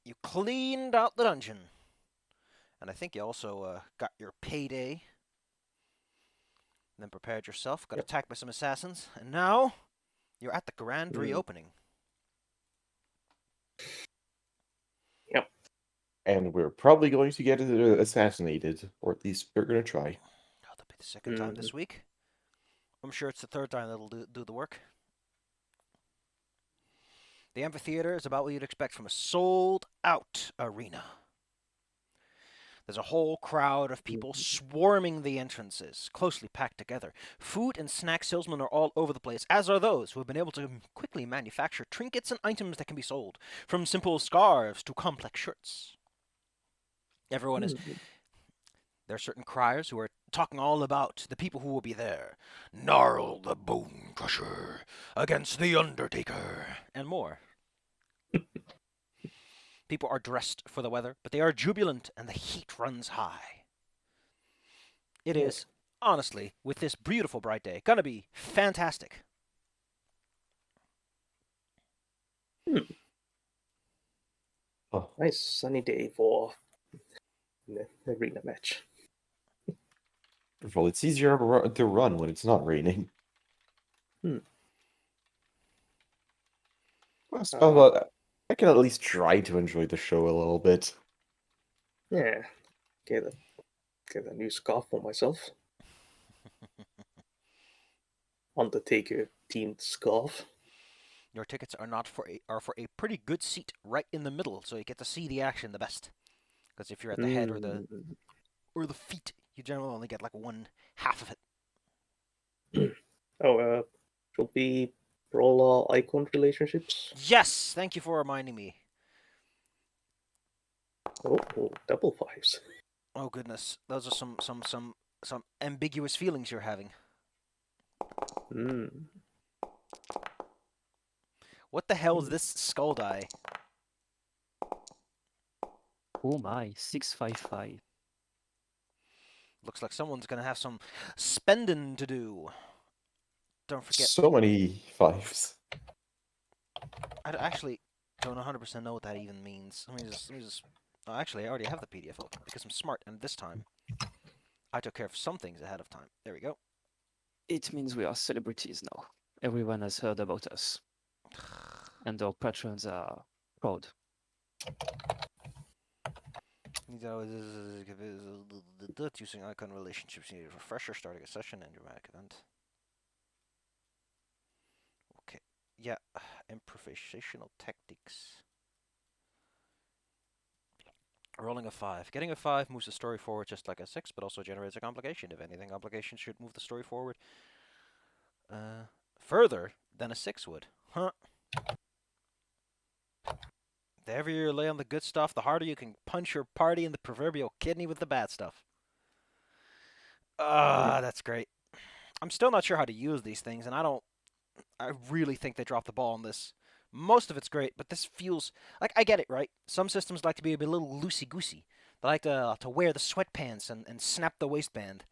You cleaned out the dungeon. And I think you also got your payday. Then prepared yourself, got Yep. attacked by some assassins, and now you're at the grand reopening. Yep. And we're probably going to get assassinated, or at least we're going to try. Oh, that'll be the second time this week. I'm sure it's the third time that'll do the work. The amphitheater is about what you'd expect from a sold-out arena. There's a whole crowd of people swarming the entrances, closely packed together. Food and snack salesmen are all over the place, as are those who have been able to quickly manufacture trinkets and items that can be sold, from simple scarves to complex shirts. Everyone is... There are certain criers who are talking all about the people who will be there. Gnarl the Bone Crusher against the Undertaker, and more. People are dressed for the weather, but they are jubilant and the heat runs high. It is, honestly, with this beautiful bright day, gonna be fantastic. Oh, nice sunny day for the arena match. Well, it's easier to run when it's not raining. Well, I can at least try to enjoy the show a little bit. Yeah, get a new scarf for myself. Undertaker themed scarf. Your tickets are for a pretty good seat right in the middle, so you get to see the action the best. Because if you're at the head or the feet, you generally only get like one half of it. Should be brawler icon relationships. Yes, thank you for reminding me. Oh, double fives. Oh goodness, those are some ambiguous feelings you're having. What the hell is this skull die? Oh my, 655. Looks like someone's gonna have some spending to do. Don't forget. So many fives. I actually don't 100% know what that even means. Let me just. Oh, actually, I already have the PDF open because I'm smart, and this time I took care of some things ahead of time. There we go. It means we are celebrities now. Everyone has heard about us. And our patrons are proud. Using icon relationships, you need a refresher, starting a session, and dramatic event. Okay, yeah, improvisational tactics. Rolling a 5. Getting a 5 moves the story forward just like a 6, but also generates a complication. If anything, complication should move the story forward further than a 6 would. Huh. The heavier you lay on the good stuff, the harder you can punch your party in the proverbial kidney with the bad stuff. That's great. I'm still not sure how to use these things, and I really think they dropped the ball on this. Most of it's great, but this feels like I get it, right? Some systems like to be a little loosey-goosey. They like to wear the sweatpants and snap the waistband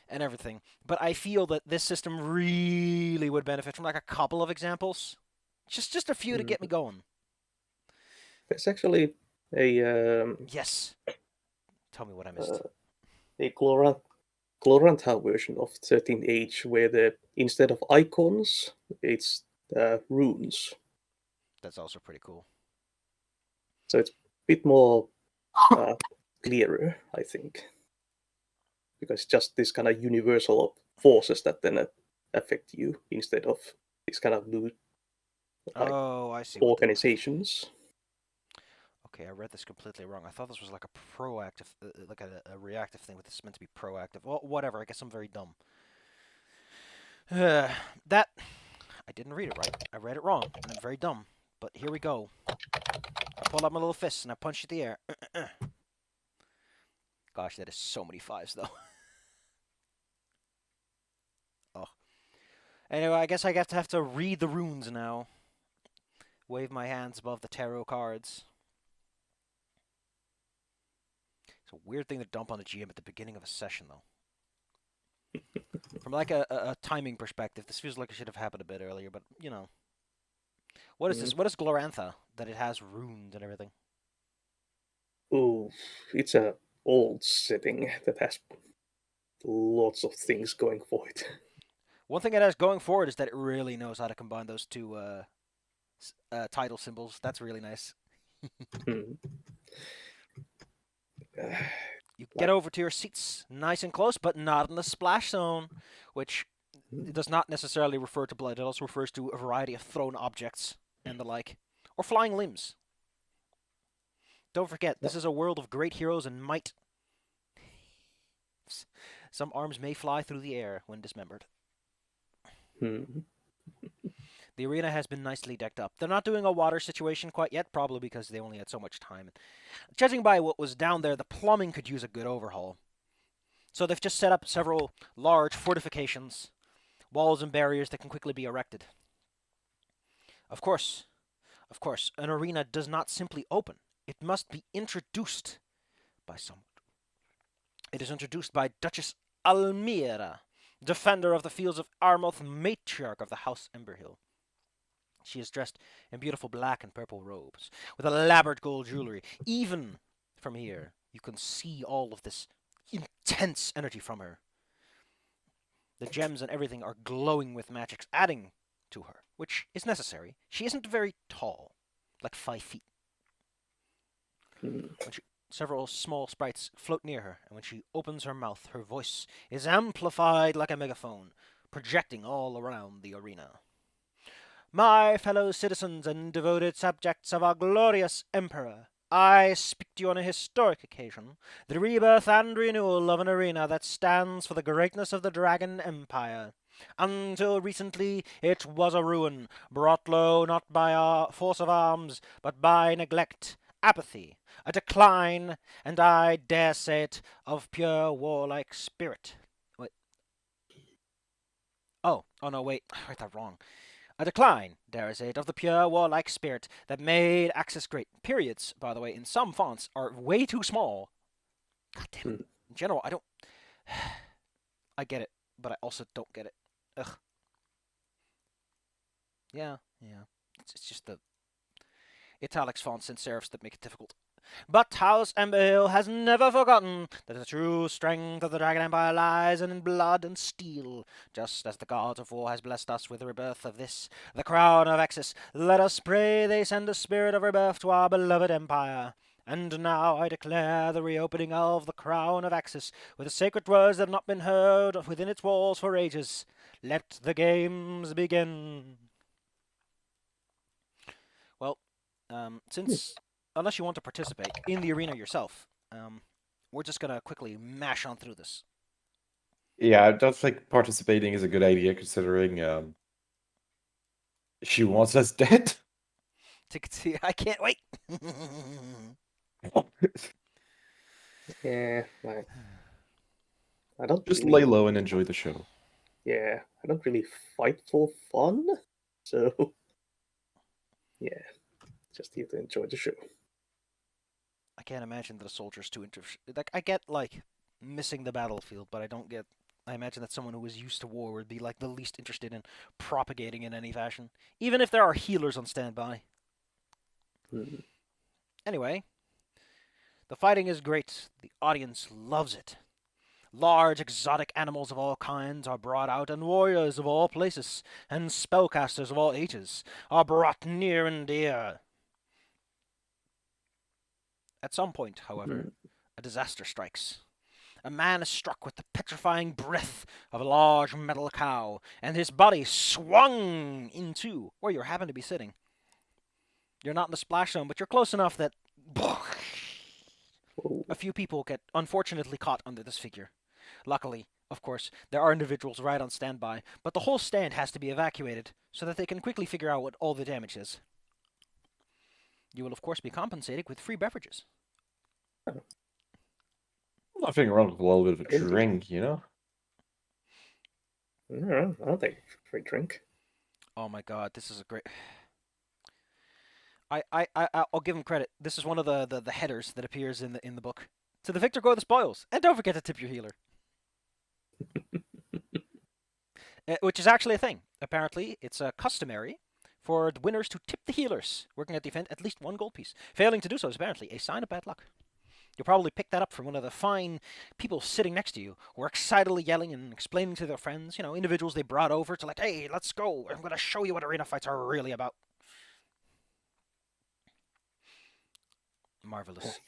and everything. But I feel that this system really would benefit from like a couple of examples. Just a few to get me going. There's actually a Yes. Tell me what I missed. A Glorantha version of 13H where instead of icons, it's runes. That's also pretty cool. So it's a bit more clearer, I think. Because it's just this kind of universal forces that then affect you instead of these kind of new I see. organizations. Okay, I read this completely wrong. I thought this was like a proactive, like a reactive thing, but this is meant to be proactive. Well, whatever. I guess I'm very dumb. That I didn't read it right. I read it wrong, and I'm very dumb. But here we go. I pulled out my little fist and I punched the air. Gosh, that is so many 5s though. Oh. Anyway, I guess I have to read the runes now. Wave my hands above the tarot cards. It's a weird thing to dump on the GM at the beginning of a session, though. From like a timing perspective, this feels like it should have happened a bit earlier, but, you know. What is this? What is Glorantha? That it has runes and everything. it's a old setting that has lots of things going for it. One thing it has going for it is that it really knows how to combine those two title symbols. That's really nice. Hmm. You get over to your seats nice and close, but not in the splash zone, which it does not necessarily refer to blood. It also refers to a variety of thrown objects and the like, or flying limbs. Don't forget, this is a world of great heroes and might. Some arms may fly through the air when dismembered. Hmm. The arena has been nicely decked up. They're not doing a water situation quite yet, probably because they only had so much time. Judging by what was down there, the plumbing could use a good overhaul. So they've just set up several large fortifications, walls and barriers that can quickly be erected. Of course, an arena does not simply open. It must be introduced by someone. It is introduced by Duchess Almira, defender of the fields of Armoth, matriarch of the House Emberhill. She is dressed in beautiful black and purple robes, with elaborate gold jewelry. Even from here, you can see all of this intense energy from her. The gems and everything are glowing with magics, adding to her, which is necessary. She isn't very tall, like 5 feet. Hmm. Several small sprites float near her, and when she opens her mouth, her voice is amplified like a megaphone, projecting all around the arena. My fellow citizens and devoted subjects of our glorious Emperor, I speak to you on a historic occasion, the rebirth and renewal of an arena that stands for the greatness of the Dragon Empire. Until recently, it was a ruin, brought low not by our force of arms, but by neglect, apathy, a decline, and I dare say it, of pure warlike spirit. Wait. Oh no, wait, I read that wrong. A decline, dare I say it, of the pure warlike spirit that made Axis great. Periods, by the way, in some fonts are way too small. God damn it. In general, I don't... I get it, but I also don't get it. Ugh. Yeah. It's just the italics fonts and serifs that make it difficult. But House Emberhill has never forgotten that the true strength of the Dragon Empire lies in blood and steel. Just as the gods of war has blessed us with the rebirth of this, the crown of Axis, let us pray they send a spirit of rebirth to our beloved empire. And now I declare the reopening of the crown of Axis with the sacred words that have not been heard within its walls for ages. Let the games begin. Well, since... unless you want to participate in the arena yourself, we're just gonna quickly mash on through this. Yeah, I don't think participating is a good idea considering she wants us dead. I can't wait. Yeah, I don't Just really, lay low and enjoy the show. yeah, I don't really fight for fun, so yeah, just here to enjoy the show. I can't imagine that a soldier's too interested. Like, I get like missing the battlefield, but I don't get. I imagine that someone who was used to war would be like the least interested in propagating in any fashion, even if there are healers on standby. Hmm. Anyway, the fighting is great. The audience loves it. Large exotic animals of all kinds are brought out, and warriors of all places, and spellcasters of all ages are brought near and dear. At some point, however, a disaster strikes. A man is struck with the petrifying breath of a large metal cow, and his body swung into where you happen to be sitting. You're not in the splash zone, but you're close enough that a few people get unfortunately caught under this figure. Luckily, of course, there are individuals right on standby, but the whole stand has to be evacuated so that they can quickly figure out what all the damage is. You will, of course, be compensated with free beverages. Nothing wrong with a little bit of a Indeed. drink, you know? I'll take a free drink. Oh my god, this is a great... I'll give him credit. This is one of the headers that appears in the book. To the victor go the spoils, and don't forget to tip your healer. Which is actually a thing. Apparently, it's customary for the winners to tip the healers working at the event at least 1 gold piece. Failing to do so is apparently a sign of bad luck. You'll probably pick that up from one of the fine people sitting next to you who are excitedly yelling and explaining to their friends, individuals they brought over to, like, hey, let's go. I'm going to show you what arena fights are really about. Marvelous.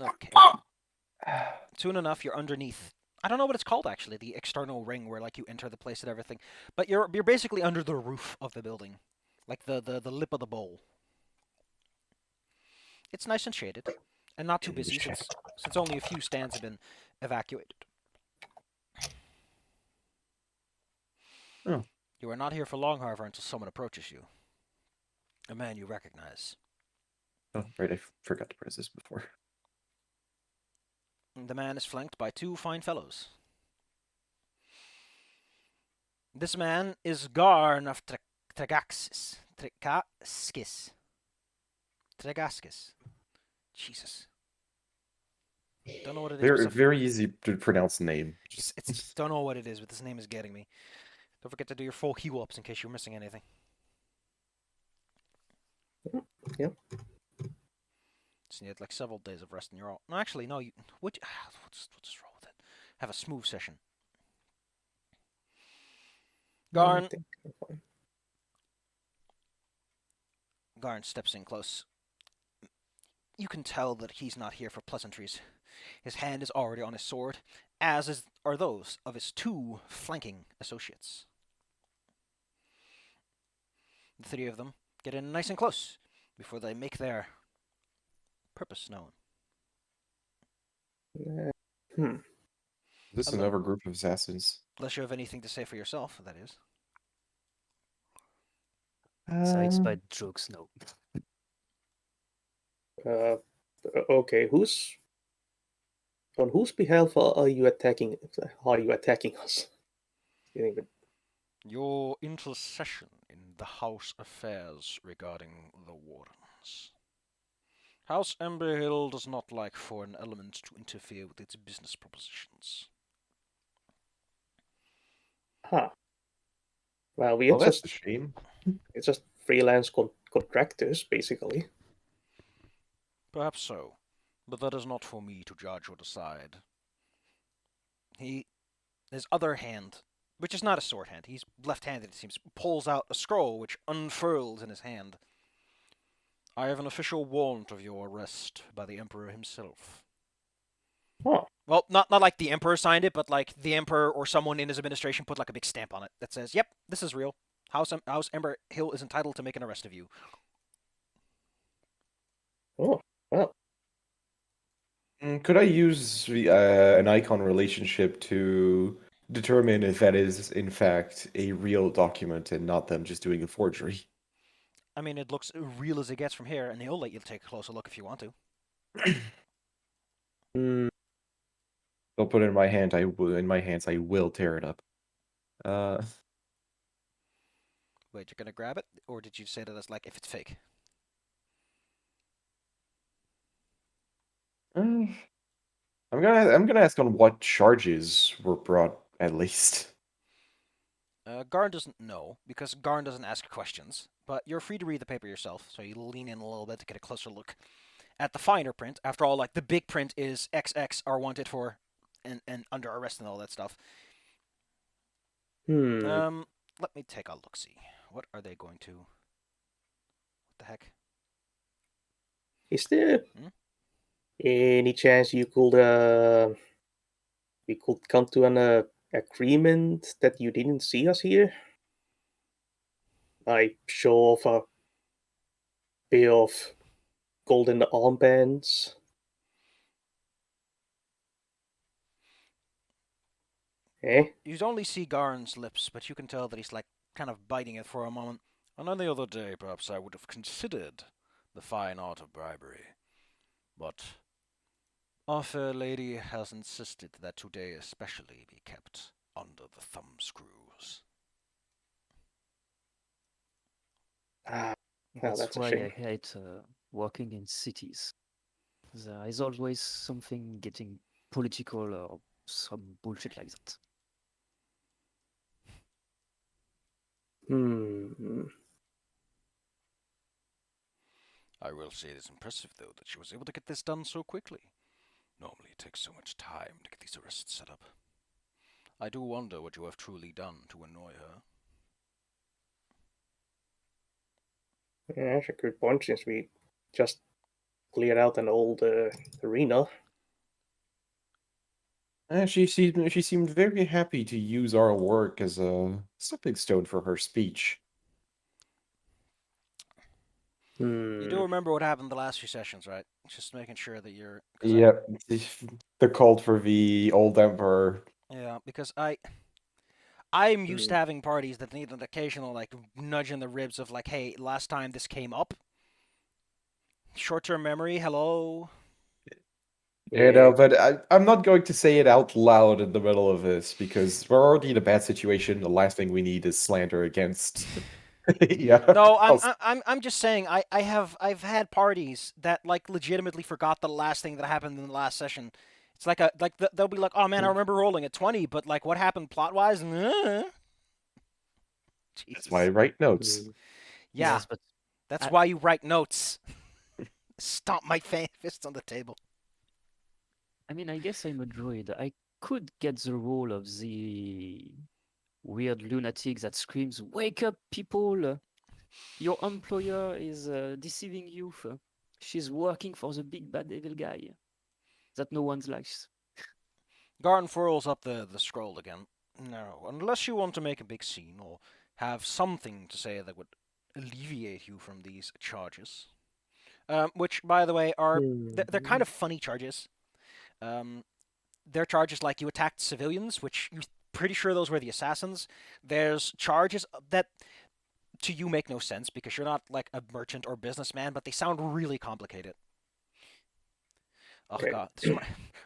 Okay. Soon enough, you're underneath. I don't know what it's called, actually, the external ring where, like, you enter the place and everything. But you're basically under the roof of the building. Like the lip of the bowl. It's nice and shaded. And not too busy since only a few stands have been evacuated. Oh. You are not here for long, however, until someone approaches you. A man you recognize. Oh, right, I forgot to press this before. The man is flanked by two fine fellows. This man is Garn of Tregaskis. Tregaskis. Jesus. Don't know what it is. Very, very easy to pronounce name. It's don't know what it is, but this name is getting me. Don't forget to do your full heal ups in case you're missing anything. Yep. So you had like several days of rest, and you're all. No, actually, no. We'll just roll with it. Have a smooth session. Garn. Garn steps in close. You can tell that he's not here for pleasantries. His hand is already on his sword, as are those of his two flanking associates. The three of them get in nice and close before they make their purpose known. This is another group of assassins. Unless you have anything to say for yourself, that is. Besides bad jokes, no. Okay, on whose behalf are you attacking? Are you attacking us? Your intercession in the House affairs regarding the Wardens. House Emberhill does not like foreign elements to interfere with its business propositions. Huh. Well, we're that's a shame. It's just freelance contractors, basically. Perhaps so, but that is not for me to judge or decide. His other hand, which is not a sword hand, he's left-handed it seems, pulls out a scroll which unfurls in his hand. I have an official warrant of your arrest by the Emperor himself. Oh. Well, not like the Emperor signed it, but like the Emperor or someone in his administration put like a big stamp on it that says, yep, this is real. House Emberhill is entitled to make an arrest of you. Oh, well. Could I use an icon relationship to determine if that is, in fact, a real document and not them just doing a forgery? I mean, it looks real as it gets from here, and he'll let you take a closer look if you want to. I'll put it in my hand. In my hands, I will tear it up. Wait, you're gonna grab it, or did you say that as like if it's fake? I'm gonna ask on what charges were brought at least. Garn doesn't know, because Garn doesn't ask questions, but you're free to read the paper yourself, so you lean in a little bit to get a closer look at the finer print. After all, like, the big print is XX are wanted for and under arrest and all that stuff. Let me take a look-see. What are they going to... What the heck? Is there any chance we could come to an agreement that you didn't see us here? I show off a pair of golden armbands. You only see Garn's lips, but you can tell that he's like kind of biting it for a moment. On any other day, perhaps I would have considered the fine art of bribery. But our fair lady has insisted that today especially be kept under the thumbscrews. That's why I hate working in cities. There is always something getting political or some bullshit like that. I will say it is impressive, though, that she was able to get this done so quickly. Normally it takes so much time to get these arrests set up. I do wonder what you have truly done to annoy her. Yeah, that's a good point, since we just cleared out an old arena. She seemed very happy to use our work as a stepping stone for her speech. You do remember what happened the last few sessions, right? Just making sure that you're... Yeah, the cult for the old emperor. Yeah, because I'm used to Hmm. having parties that need an occasional, like, nudge in the ribs of, like, hey, last time this came up. Short-term memory, hello? You know, but I'm not going to say it out loud in the middle of this because we're already in a bad situation. The last thing we need is slander against. Yeah. No, I'm just saying I've had parties that like legitimately forgot the last thing that happened in the last session. It's like they'll be like, oh man, I remember rolling a 20, but like what happened plot wise? That's Jesus. why I write notes. Hmm. Yeah, Yes, but that's I, why you write notes. Stomp my fist on the table. I mean, I guess I'm a druid. I could get the role of the weird lunatic that screams, "Wake up, people! Your employer is deceiving you. She's working for the big bad evil guy that no one likes." Garn furls up the scroll again. No, unless you want to make a big scene or have something to say that would alleviate you from these charges. Which, by the way, are they're kind of funny charges. Um, they're charges like you attacked civilians, which you're pretty sure those were the assassins. There's charges that to you make no sense because you're not like a merchant or businessman, but they sound really complicated. Oh Okay. god, this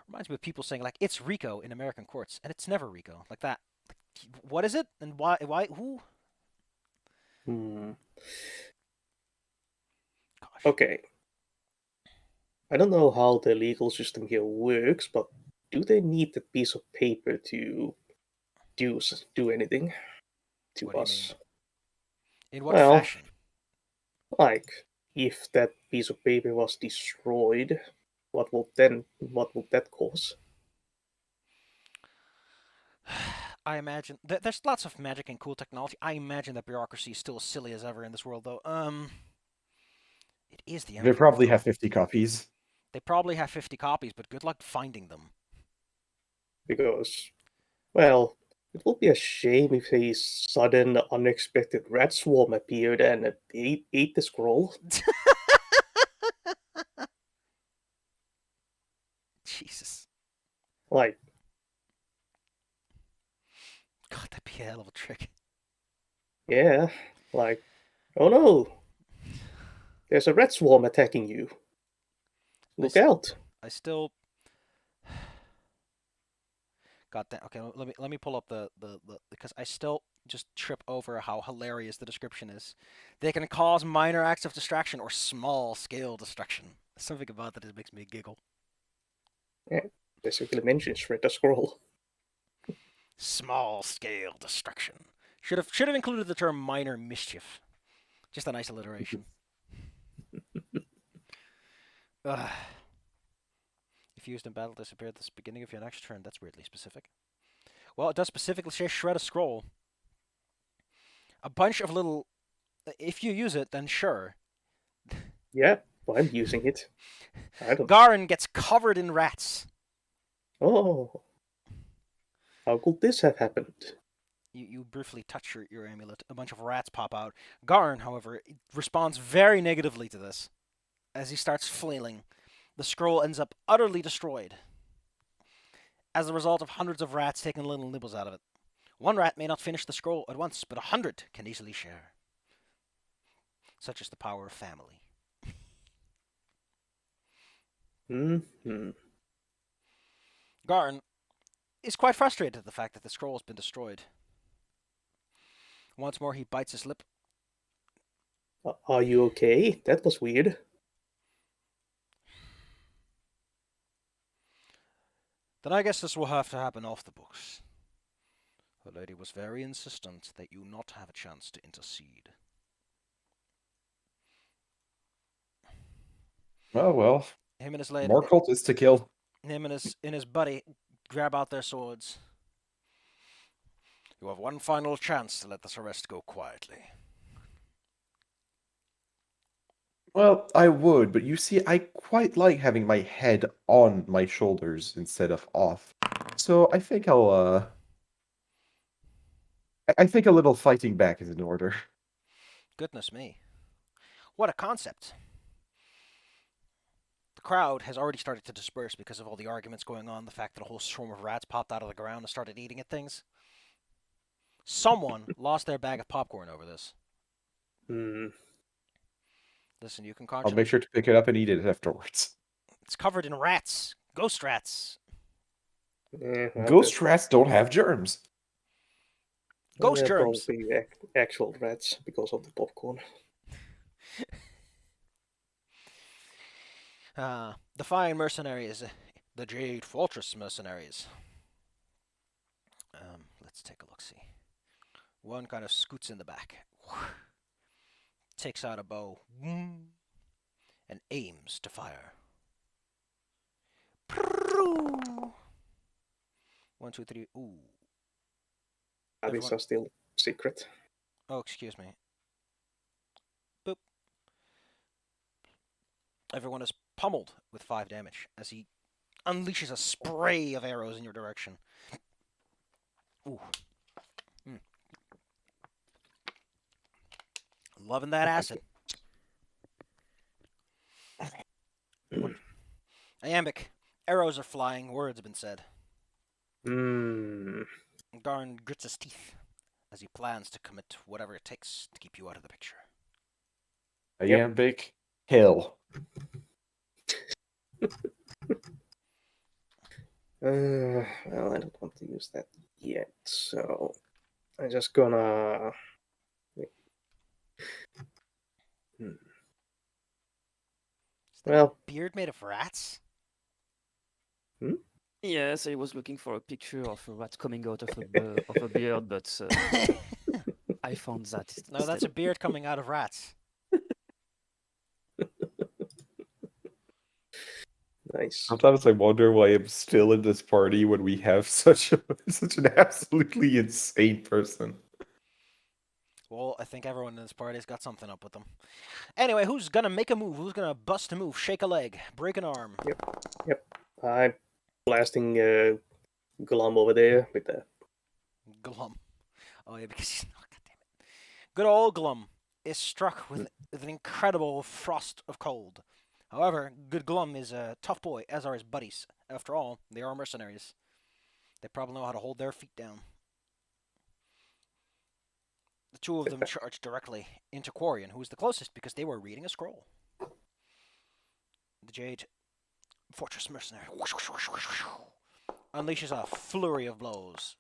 reminds me of people saying like it's Rico in American courts, and it's never Rico. Like that. What is it, and why? Why? Who? Hmm. Gosh. Okay. I don't know how the legal system here works, but do they need that piece of paper to do anything to What do you mean? us? In what Well, fashion? like if that piece of paper was destroyed, what would that cause? I imagine there's lots of magic and cool technology. I imagine that bureaucracy is still as silly as ever in this world, though. It is the They Emperor probably after have all. 50 copies. They probably have 50 copies, but good luck finding them. Because, well, it would be a shame if a sudden, unexpected rat swarm appeared and ate the scroll. Jesus. Like, God, that'd be a hell of a trick. yeah, like, oh no, there's a rat swarm attacking you. Look out! I still. God damn. Okay, let me pull up the because I still just trip over how hilarious the description is. They can cause minor acts of distraction or small scale destruction. Something about that just makes me giggle. Yeah, basically mentions red scroll. Small scale destruction. Should have included the term minor mischief. Just a nice alliteration. Ugh. If used in battle, disappear at the beginning of your next turn. That's weirdly specific. Well, it does specifically say shred a scroll. A bunch of little. If you use it, then sure. Yeah, well, I'm using it. I don't. Garin gets covered in rats. Oh, how could this have happened? You briefly touch your amulet. A bunch of rats pop out. Garin, however, responds very negatively to this. As he starts flailing, the scroll ends up utterly destroyed as a result of hundreds of rats taking little nibbles out of it. One rat may not finish the scroll at once, but 100 can easily share. Such is the power of family. Hmm. Garn is quite frustrated at the fact that the scroll has been destroyed. Once more, he bites his lip. Are you okay? That was weird. Then I guess this will have to happen off the books. The lady was very insistent that you not have a chance to intercede. Oh well, Him and his lady, more cultists to kill. him and his buddy grab out their swords. You have one final chance to let this arrest go quietly. Well, I would, but you see, I quite like having my head on my shoulders instead of off. So I think I think a little fighting back is in order. Goodness me. What a concept. The crowd has already started to disperse because of all the arguments going on, the fact that a whole swarm of rats popped out of the ground and started eating at things. Someone lost their bag of popcorn over this. Hmm. Listen, you can I'll conjure. make sure to pick it up and eat it afterwards. It's covered in rats. Ghost rats. Well, Ghost rats don't have germs. Ghost they're germs. probably actual rats because of the popcorn. The fine mercenaries. The Jade Fortress mercenaries. Let's take a look-see. One kind of scoots in the back. Takes out a bow. And aims to fire. 1, 2, 3. Ooh. These Everyone- are still secret. Oh, excuse me. Boop. Everyone is pummeled with 5 damage as he unleashes a spray of arrows in your direction. Ooh. Loving that acid. Iambic. Arrows are flying. Words have been said. Hmm. Garn grits his teeth as he plans to commit whatever it takes to keep you out of the picture. Iambic hill. Well, I don't want to use that yet, so I'm just gonna. Hmm. Is that Well, a beard made of rats? Yes, I was looking for a picture of a rat coming out of a beard, but I found that. No, that's a instead. beard coming out of rats. nice. Sometimes I wonder why I'm still in this party when we have such an absolutely insane person. Well, I think everyone in this party's got something up with them. Anyway, who's gonna make a move? Who's gonna bust a move, shake a leg, break an arm? I'm blasting Glum over there with the. Glum. Oh yeah, because he's not. God damn it. Good old Glum is struck with an incredible frost of cold. However, good Glum is a tough boy, as are his buddies. After all, they are mercenaries. They probably know how to hold their feet down. The two of them charge directly into Quarian, who is the closest because they were reading a scroll. The Jade Fortress Mercenary unleashes a flurry of blows.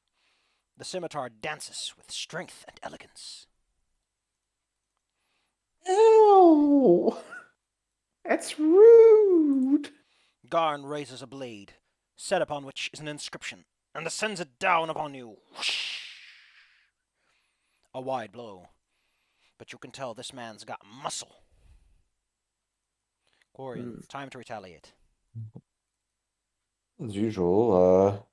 The scimitar dances with strength and elegance. Ew! That's rude! Garn raises a blade, set upon which is an inscription, and sends it down upon you. Whoosh! A wide blow, but you can tell this man's got muscle. Quarian, time to retaliate. As usual,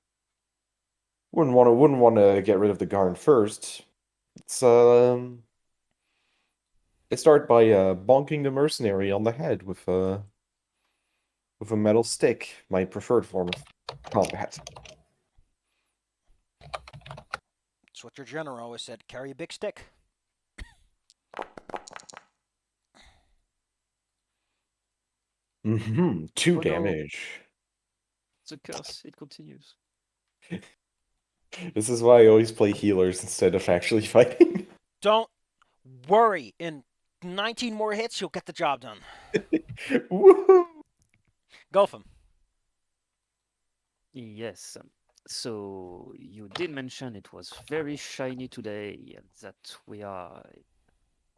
wouldn't want to get rid of the Garn first. Let's start by bonking the mercenary on the head with a metal stick, my preferred form of combat. It's what your general always said, carry a big stick. Mm-hmm. 2 Oh, no. damage. It's a curse. It continues. This is why I always play healers instead of actually fighting. Don't worry. In 19 more hits, you'll get the job done. Woohoo! Gulfham. Yes. So you did mention it was very shiny today and that we are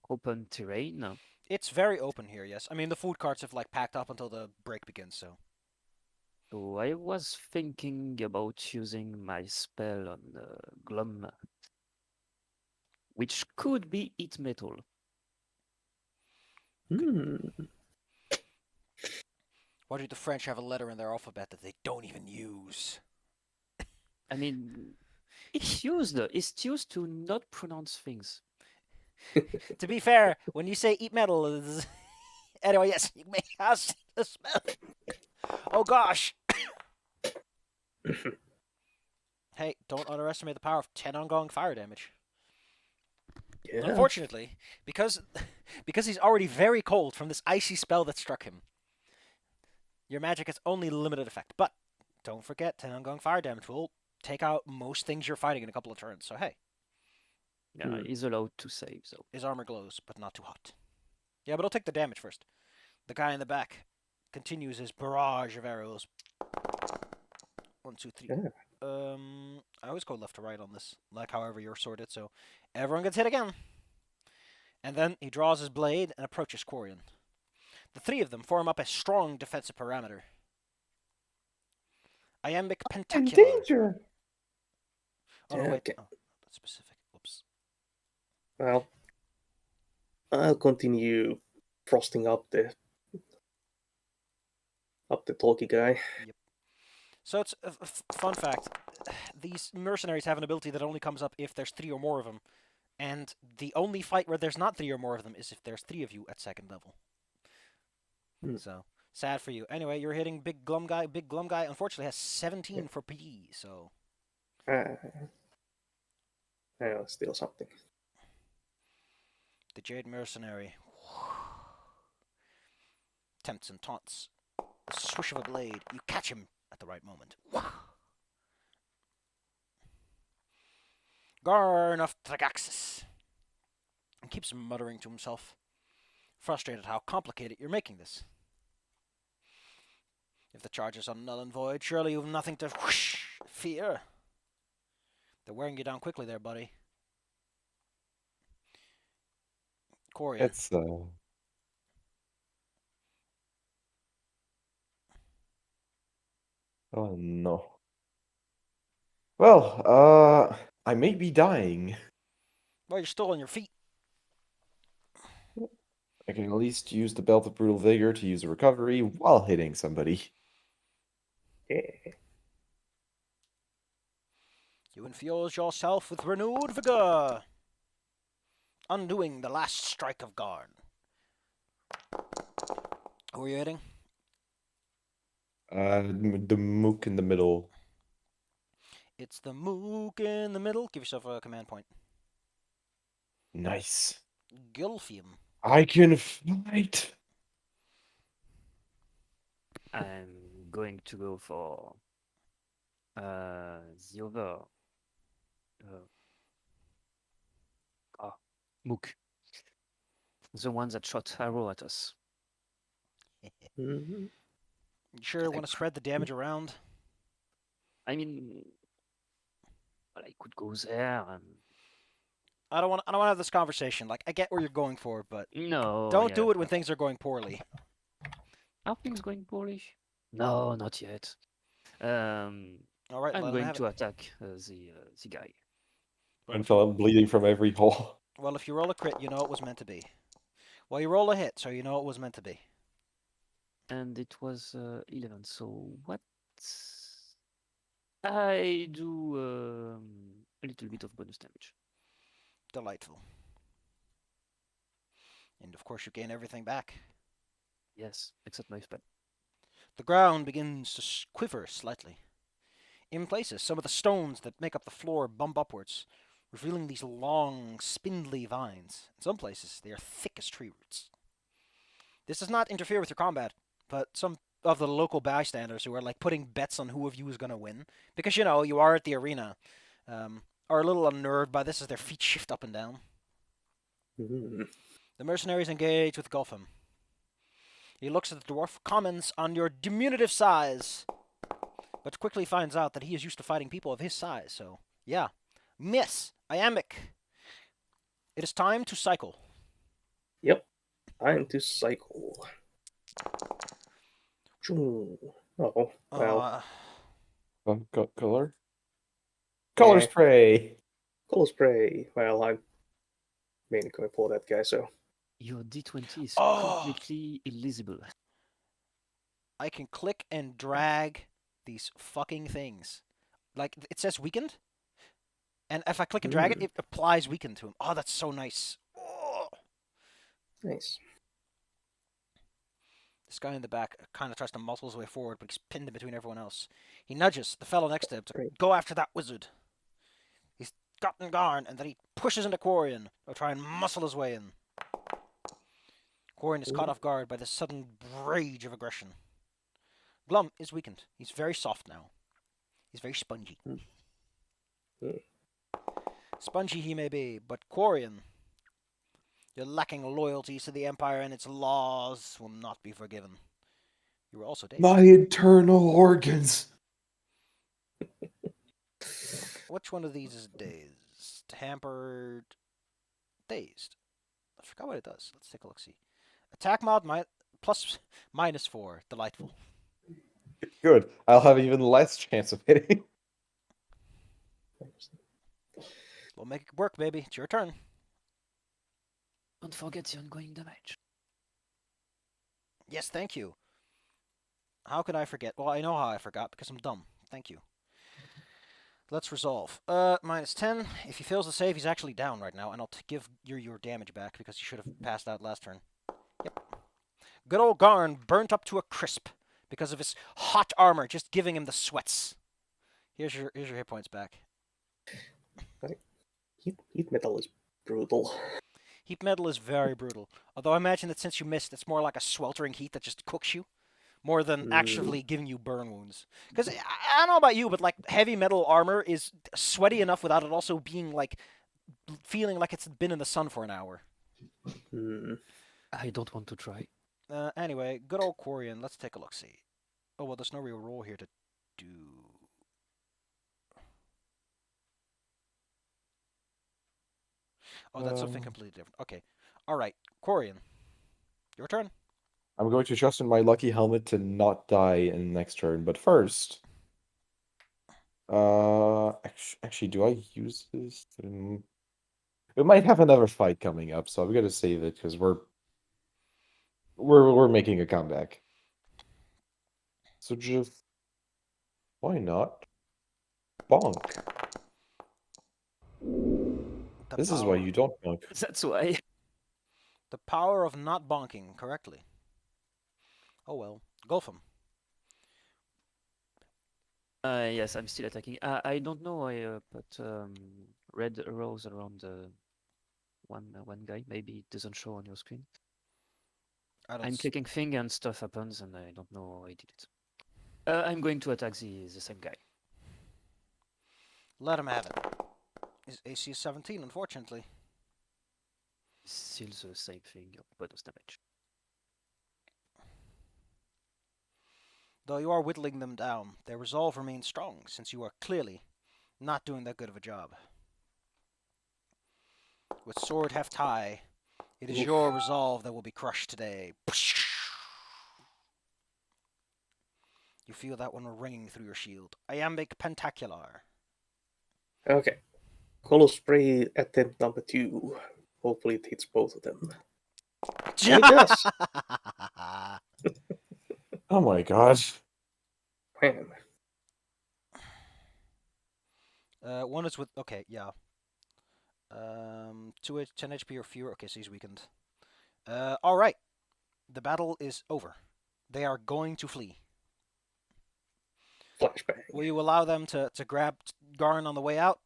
open terrain. It's very open here, yes. I mean, the food carts have like packed up until the break begins, so. So I was thinking about using my spell on Glum, which could be eat metal. Hmm. Why do the French have a letter in their alphabet that they don't even use? I mean, it's used to not pronounce things. To be fair, when you say eat metal, anyway, yes, you may have the smell. Oh gosh. Hey, don't underestimate the power of 10 ongoing fire damage. Yeah. Unfortunately, because he's already very cold from this icy spell that struck him, your magic has only limited effect. But don't forget, 10 ongoing fire damage will take out most things you're fighting in a couple of turns. So hey, Yeah, he's allowed to save, so. his armor glows, but not too hot. Yeah, but I'll take the damage first. The guy in the back continues his barrage of arrows. 1, 2, 3. Yeah. I always go left to right on this, like however you're sorted, so everyone gets hit again. And then he draws his blade and approaches Quarian. The three of them form up a strong defensive parameter. Iambic In Pentacular. danger. Oh, no, Yeah, wait. okay. Oh, that's specific. Whoops. Well, I'll continue frosting up the talky guy. So it's a fun fact. These mercenaries have an ability that only comes up if there's 3 or more of them. And the only fight where there's not 3 or more of them is if there's 3 of you at 2nd level. So, sad for you. Anyway, you're hitting Big Glum Guy. Big Glum Guy, unfortunately, has 17 for PE, so... Still something. The Jade Mercenary. Tempts and taunts. The swish of a blade. You catch him at the right moment. Garn of Tragaxis. And keeps muttering to himself, frustrated how complicated you're making this. If the charges are null and void, surely you've nothing to fear. They're wearing you down quickly there, buddy. Corian. It's Oh no. Well, I may be dying. Well, you're still on your feet. I can at least use the Belt of Brutal Vigor to use a recovery while hitting somebody. Yeah. You infuse yourself with renewed vigor, undoing the last strike of Garn. Who are you hitting? The mook in the middle. It's the Mook in the middle. Give yourself a command point. Nice. Gilfium. I can fight. I'm going to go for the other Mook. The one that shot arrow at us. Mhm. You sure want to spread the damage around? I mean, well, I could go there and I don't want to have this conversation. Like, I get where you're going for, but no. don't yeah. do it when things are going poorly. Are things going poorly? No, not yet. All right, I'm let him going have to it. attack the guy. Until I'm bleeding from every hole. Well, if you roll a crit, you know it was meant to be. Well, you roll a hit, so you know it was meant to be. And it was 11. So what? I do a little bit of bonus damage. Delightful. And of course, you gain everything back. Yes, except my spell. The ground begins to quiver slightly. In places, some of the stones that make up the floor bump upwards, revealing these long, spindly vines. In some places, they are thick as tree roots. This does not interfere with your combat, but some of the local bystanders who are like putting bets on who of you is going to win, because you know you are at the arena, are a little unnerved by this as their feet shift up and down. Mhm. The mercenaries engage with Gulfham. He looks at the dwarf, comments on your diminutive size, but quickly finds out that he is used to fighting people of his size, so yeah. Miss, Iambic. It is time to cycle. Yep. Time to cycle. Oh, well. Color? Color Yeah. spray! Color spray. Well, I'm mainly going for that guy, so. Your D20 is Oh! completely illegible. I can click and drag these fucking things. Like, it says weakened, and if I click and drag it, it applies weakened to him. Oh, that's so nice. Oh. Nice. This guy in the back kind of tries to muscle his way forward, but he's pinned in between everyone else. He nudges the fellow next to him to Great. go after that wizard. He's gotten Garn, and then he pushes into Quarian to try and muscle his way in. Quarian is caught off guard by this sudden rage of aggression. Glum is weakened. He's very soft now. He's very spongy. Spongy he may be, but Quarian, your lacking loyalty to the Empire and its laws will not be forgiven. You were also dazed. My internal organs. Which one of these is dazed? Hampered. Dazed. I forgot what it does. Let's take a look. See. Attack mod plus -4. Delightful. Good. I'll have even less chance of hitting. We'll make it work, baby. It's your turn. Don't forget the ongoing damage. Yes, thank you. How could I forget? Well, I know how I forgot because I'm dumb. Thank you. Let's resolve. -10. If he fails the save, he's actually down right now, and I'll give your damage back because you should have passed out last turn. Yep. Good old Garn burnt up to a crisp because of his hot armor, just giving him the sweats. Here's your hit points back. Heat metal is brutal. Heat metal is very brutal. Although I imagine that since you missed, it's more like a sweltering heat that just cooks you, more than actually giving you burn wounds. Because I don't know about you, but like heavy metal armor is sweaty enough without it also being like feeling like it's been in the sun for an hour. I don't want to try. Anyway, good old Quarian. Let's take a look. See. Oh well, there's no real roll here to do. Oh, that's something completely different. Okay. All right, Quarian. Your turn. I'm going to trust in my lucky helmet to not die in the next turn, but first... actually, do I use this? We might have another fight coming up, so I'm gonna save it because we're making a comeback. So just why not? Bonk. This is why you don't bonk. That's why. The power of not bonking correctly. Oh well. Golfum. Yes, I'm still attacking. I don't know. I put red arrows around one guy. Maybe it doesn't show on your screen. I'm clicking thing and stuff happens, and I don't know how I did it. I'm going to attack the same guy. Let him have it. His AC is 17, unfortunately. Still the same thing, bonus damage. Though you are whittling them down, their resolve remains strong, since you are clearly not doing that good of a job. With sword heft high, it is your resolve that will be crushed today. You feel that one ringing through your shield. Iambic pentacular. Okay. Color spray attempt number 2. Hopefully it hits both of them. And it does. Oh my gosh. Man. One is with... Okay, yeah. 10 HP or fewer. Okay, so he's weakened. Alright. The battle is over. They are going to flee. Flashbang. Will you allow them to grab Garn on the way out?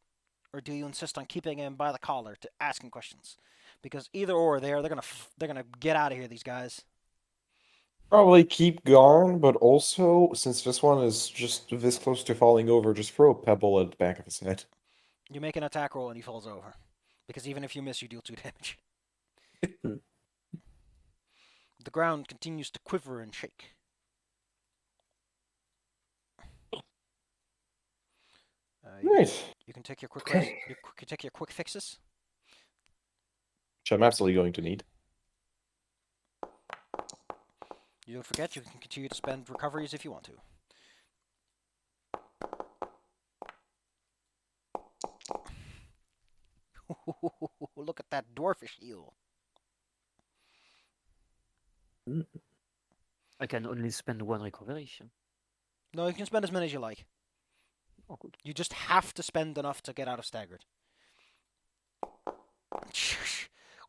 Or do you insist on keeping him by the collar to ask him questions? Because either or, they're gonna get out of here. These guys. Probably keep Garn, but also, since this one is just this close to falling over, just throw a pebble at the back of his head. You make an attack roll and he falls over. Because even if you miss, you deal 2 damage. The ground continues to quiver and shake. Nice. You can take your quick Okay. you can take your quick fixes. Which I'm absolutely going to need. You don't forget you can continue to spend recoveries if you want to. Look at that dwarfish heal. I can only spend one recovery. No, you can spend as many as you like. Oh, good. You just have to spend enough to get out of staggered.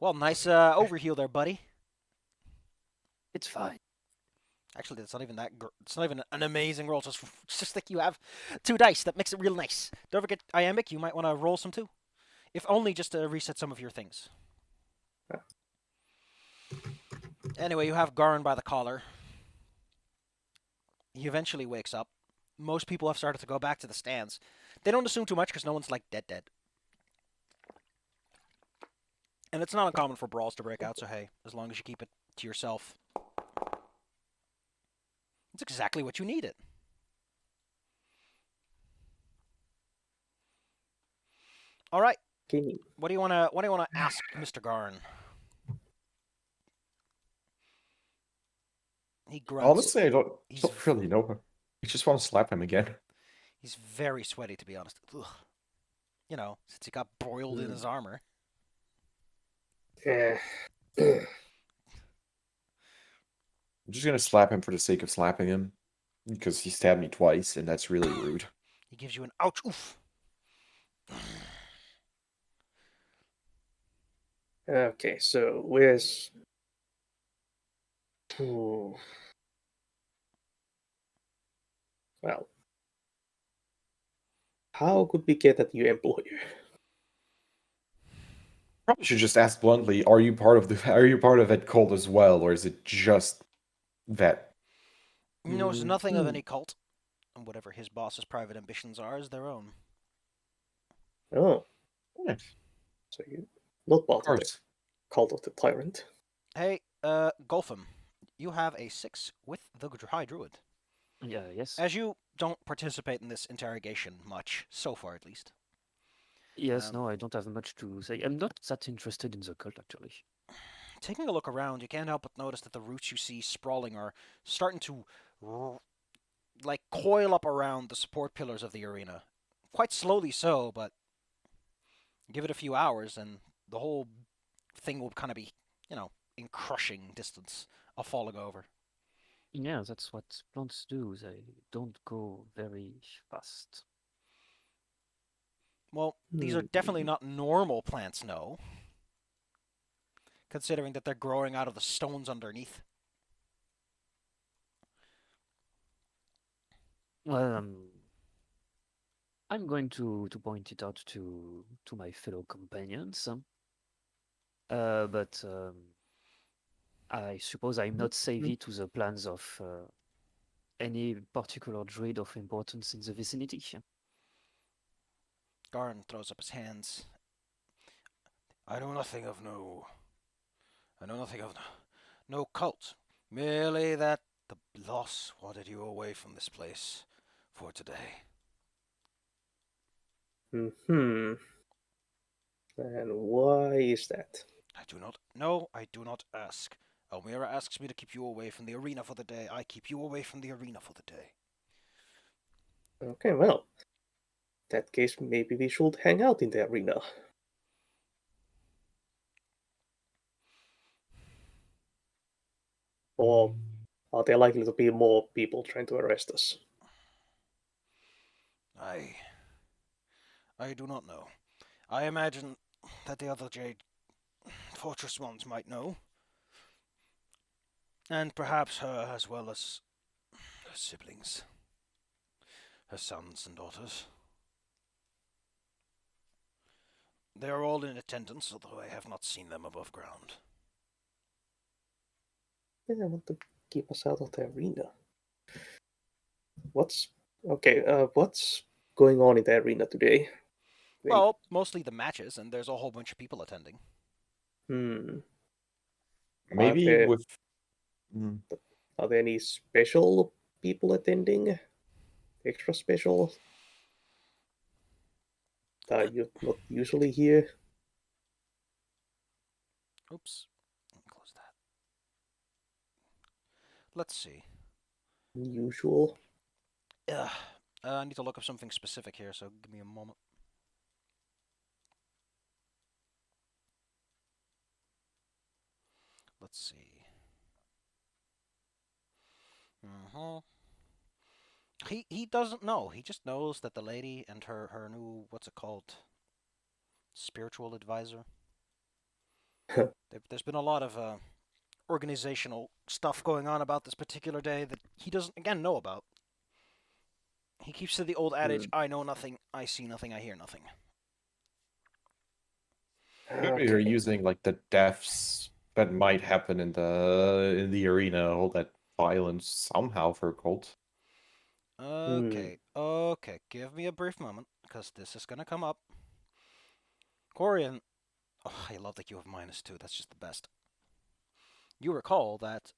Well, nice overheal there, buddy. It's fine. Actually, that's not even it's not even an amazing roll. Just think you have 2 dice. That makes it real nice. Don't forget Iambic. You might want to roll some too, if only just to reset some of your things. Anyway, you have Garn by the collar. He eventually wakes up. Most people have started to go back to the stands. They don't assume too much because no one's like dead. And it's not uncommon for brawls to break out, so hey, as long as you keep it to yourself. It's exactly what you needed. All right. Okay. What do you wanna ask Mr. Garn? He grunts. Honestly, I don't He's really know. I just want to slap him again. He's very sweaty, to be honest. Ugh. You know, since he got broiled in his armor. Yeah. I'm just gonna slap him for the sake of slapping him, because he stabbed me twice, and that's really rude. He gives you an ouch, oof. Okay, so where's... Ooh. Well, how could we get at your employer? Probably should just ask bluntly: Are you part of that cult as well, or is it just that? He knows nothing of Hmm. any cult, and whatever his boss's private ambitions are is their own. Oh, Yes, so you're not of part of the course. cult of the tyrant. Hey, Golfum, you have a 6 with the High Druid. Yeah, yes. As you don't participate in this interrogation much, so far at least. Yes, no, I don't have much to say. I'm not that interested in the cult, actually. Taking a look around, you can't help but notice that the roots you see sprawling are starting to like coil up around the support pillars of the arena. Quite slowly so, but give it a few hours and the whole thing will kind of be, in crushing distance of falling over. Yeah, that's what plants do. They don't go very fast. Well, these are Hmm. definitely not normal plants, no. Considering that they're growing out of the stones underneath. Well, I'm going to point it out to my fellow companions. But I suppose I'm not savvy to the plans of any particular druid of importance in the vicinity. Garn throws up his hands. I know nothing of no cult. Merely that the loss wanted you away from this place for today. Hmm. And why is that? I do not. No, I do not ask. Elmira asks me to keep you away from the arena for the day. I keep you away from the arena for the day. Okay, well, in that case, maybe we should hang out in the arena. Or are there likely to be more people trying to arrest us? I do not know. I imagine that the other Jade Fortress ones might know. And perhaps her as well as her siblings. Her sons and daughters. They are all in attendance, although I have not seen them above ground. Yeah, I want to keep us out of the arena. What's okay? What's going on in the arena today? Well, mostly the matches, and there's a whole bunch of people attending. Hmm. Are Maybe there with. Hmm. are there any special people attending? Extra special that you're not usually here? Oops. Close that. Let's see. Usual. I need to look up something specific here, so give me a moment. Let's see. Uh-huh. He doesn't know. He just knows that the lady and her new, what's it called, spiritual advisor. There's been a lot of organizational stuff going on about this particular day that he doesn't again know about. He keeps to the old adage, I know nothing, I see nothing, I hear nothing. Maybe you're Okay. using like the deaths that might happen in the arena, all that violence somehow for a cult. Okay, okay, give me a brief moment, because this is gonna come up. Corian, oh, I love that you have -2, that's just the best. You recall that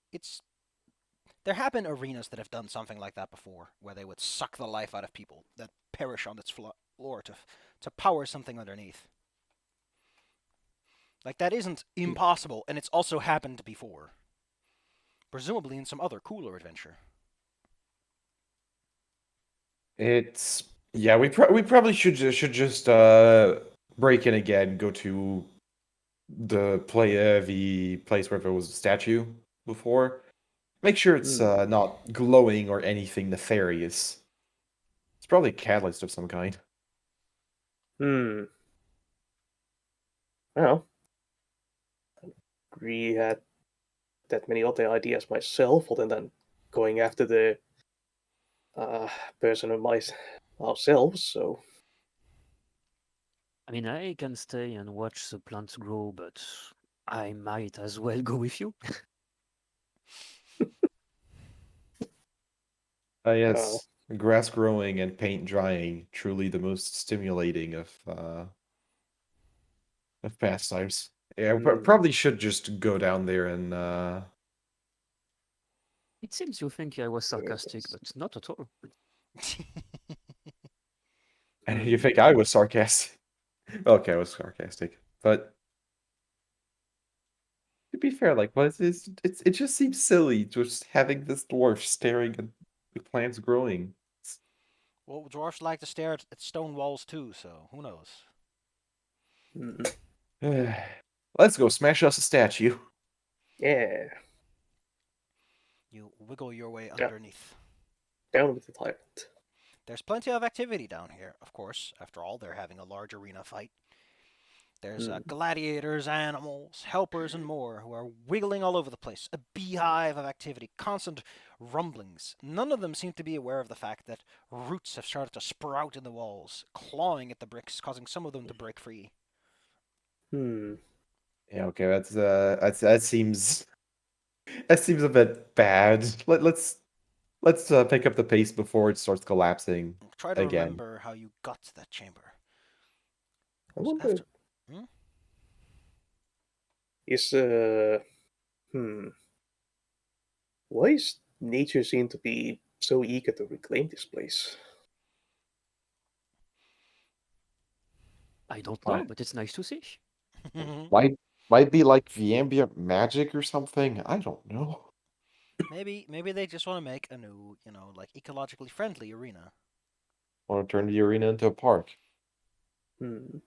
there have been arenas that have done something like that before, where they would suck the life out of people that perish on its floor to power something underneath. Like, that isn't impossible, and it's also happened before. Presumably in some other cooler adventure. It's yeah, we probably should just break in again, go to the place where there was a statue before. Make sure it's not glowing or anything nefarious. It's probably a catalyst of some kind. Hmm. Well, we had that many other ideas myself, other than going after the person of ourselves. So, I mean, I can stay and watch the plants grow, but I might as well go with you. uh, Yes, grass growing and paint drying, truly the most stimulating of pastimes. Yeah, probably should just go down there and It seems you think I was sarcastic, yes. but not at all. and Hmm. you think I was sarcastic. Okay, I was sarcastic. But to be fair, like, what is this? It just seems silly just having this dwarf staring at the plants growing. Well, dwarfs like to stare at stone walls too, so who knows? Hmm. Let's go smash us a statue. Yeah. You wiggle your way Yeah. underneath. Down with the tyrant. There's plenty of activity down here, of course. After all, they're having a large arena fight. There's Hmm. gladiators, animals, helpers, and more who are wiggling all over the place. A beehive of activity, constant rumblings. None of them seem to be aware of the fact that roots have started to sprout in the walls, clawing at the bricks, causing some of them to break free. Hmm. Yeah, okay, that seems a bit bad. Let's pick up the pace before it starts collapsing Try to again. remember how you got to that chamber. I It was wonder, after. Hmm? is why is nature seem to be so eager to reclaim this place? I don't know, Why? but it's nice to see. Might be like the ambient magic or something. I don't know. Maybe they just want to make a new, like ecologically friendly arena. Want to turn the arena into a park. Hmm.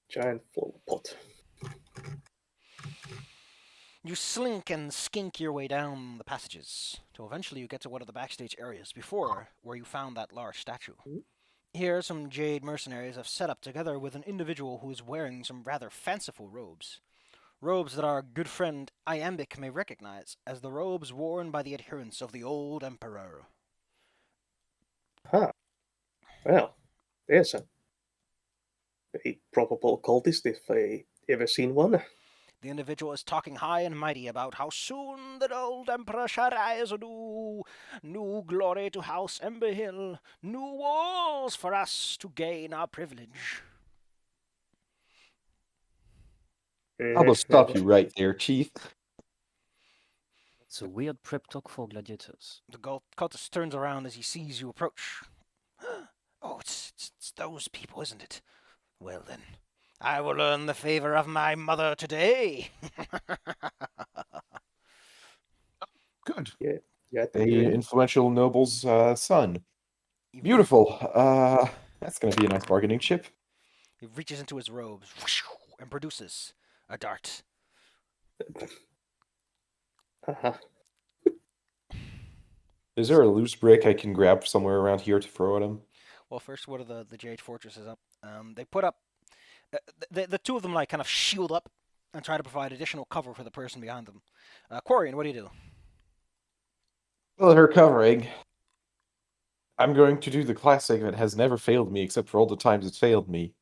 Giant flower pot. You slink and skink your way down the passages, till eventually you get to one of the backstage areas before where you found that large statue. Here, some jade mercenaries have set up together with an individual who is wearing some rather fanciful robes. Robes that our good friend Iambic may recognize as the robes worn by the adherents of the old emperor. Huh. Well, there's a probable cultist if I ever seen one. The individual is talking high and mighty about how soon the old emperor shall rise anew, new glory to House Emberhill, new walls for us to gain our privilege. I'll stop you right there, Chief. It's a weird prep talk for gladiators. The cultist turns around as he sees you approach. Oh, it's those people, isn't it? Well then, I will earn the favor of my mother today. Good. Yeah, yeah, A yeah. influential noble's son. He, Beautiful. That's gonna be a nice bargaining chip. he reaches into his robes and produces a dart. Uh-huh. Is there a loose brick I can grab somewhere around here to throw at him? Well, first, what are the Jade Fortresses up? They put up the two of them like kind of shield up and try to provide additional cover for the person behind them. Quarian, what do you do? Well, her covering. I'm going to do the classic that has never failed me except for all the times it's failed me.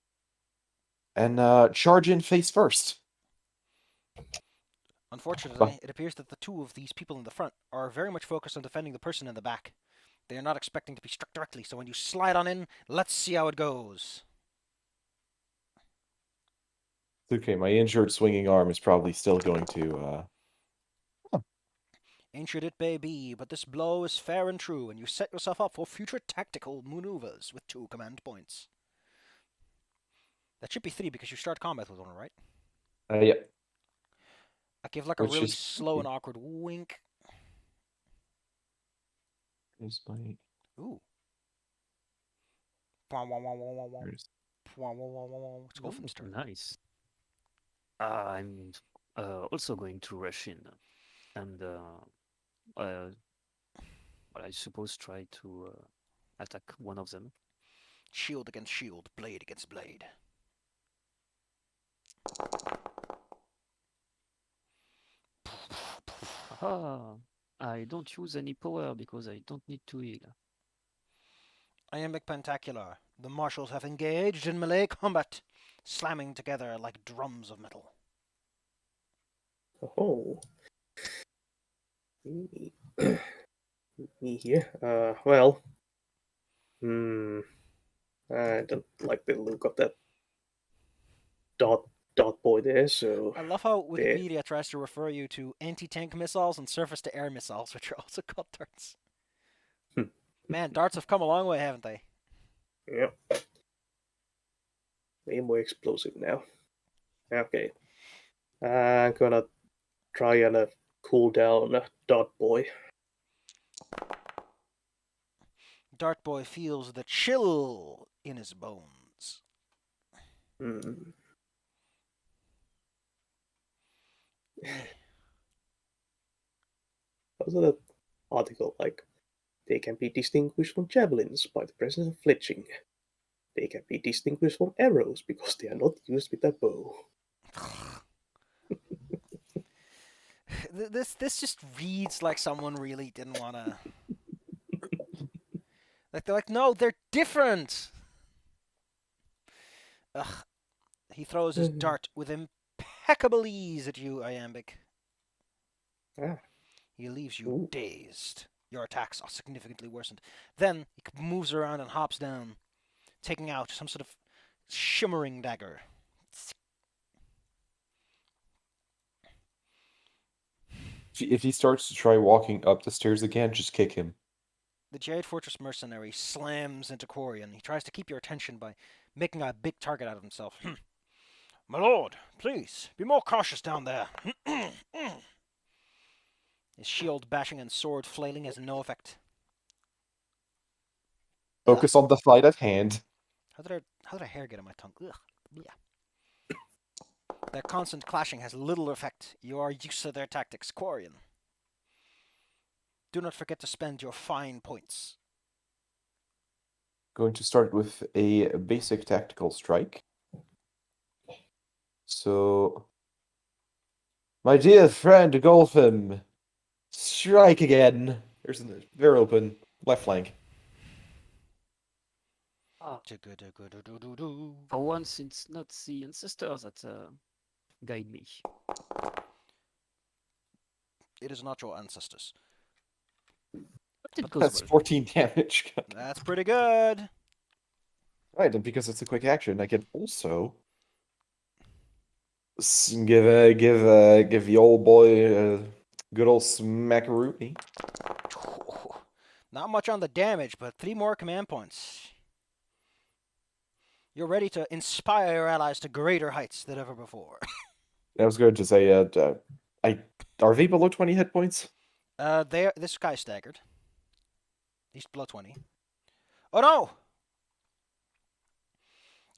And charge in face first. Unfortunately, it appears that the two of these people in the front are very much focused on defending the person in the back. They are not expecting to be struck directly, so when you slide on in, let's see how it goes. It's okay, my injured swinging arm is probably still going to. Ancient it may be, but this blow is fair and true, and you set yourself up for future tactical maneuvers with 2 command points. That should be 3 because you start combat with 1, right? Yeah. I give like a Which really is slow and awkward wink. Is my. Ooh. It's There's- Golfen's turn. Nice. I'm also going to rush in and well, I suppose try to attack one of them. Shield against shield, blade against blade. Ah, I don't use any power because I don't need to heal. Iambic Pentacular. The marshals have engaged in melee combat, slamming together like drums of metal. Oh. Me me here. Well. I don't like the look of that dot boy there, so I love how there. Wikipedia tries to refer you to anti-tank missiles and surface-to-air missiles, which are also called darts. Man, darts have come a long way, haven't they? Yep. Way more explosive now. Okay. I'm gonna try and cool down Dot Boy. Dart Boy feels the chill in his bones. Hmm. Also, that article, like, they can be distinguished from javelins by the presence of fletching. They can be distinguished from arrows because they are not used with a bow. This just reads like someone really didn't want to. Like they're like, no, they're different. Ugh. He throws his dart with impeccable ease at you, Iambic. Ah. He leaves you Ooh. dazed. Your attacks are significantly worsened. Then he moves around and hops down, taking out some sort of shimmering dagger. If he starts to try walking up the stairs again, just kick him. The Jade Fortress mercenary slams into Quarian. He tries to keep your attention by making a big target out of himself. My lord, please, be more cautious down there. His shield bashing and sword flailing has no effect. Focus on the fight at hand. How did a hair get on my tongue? Ugh. Yeah. Their constant clashing has little effect. You are used to their tactics, Quarian. Do not forget to spend your fine points. Going to start with a basic tactical strike. So, my dear friend Golfin, strike again. There's a very open left flank. For once, it's not the ancestors that guide me. It is not your ancestors. But it goes That's well. 14 damage. That's pretty good. Right, and because it's a quick action, I can also give the old boy a good old smackaroonie. Not much on the damage, but 3 more command points. You're ready to inspire your allies to greater heights than ever before. I was going to say, are they below 20 hit points? This guy's staggered. He's below 20. Oh no!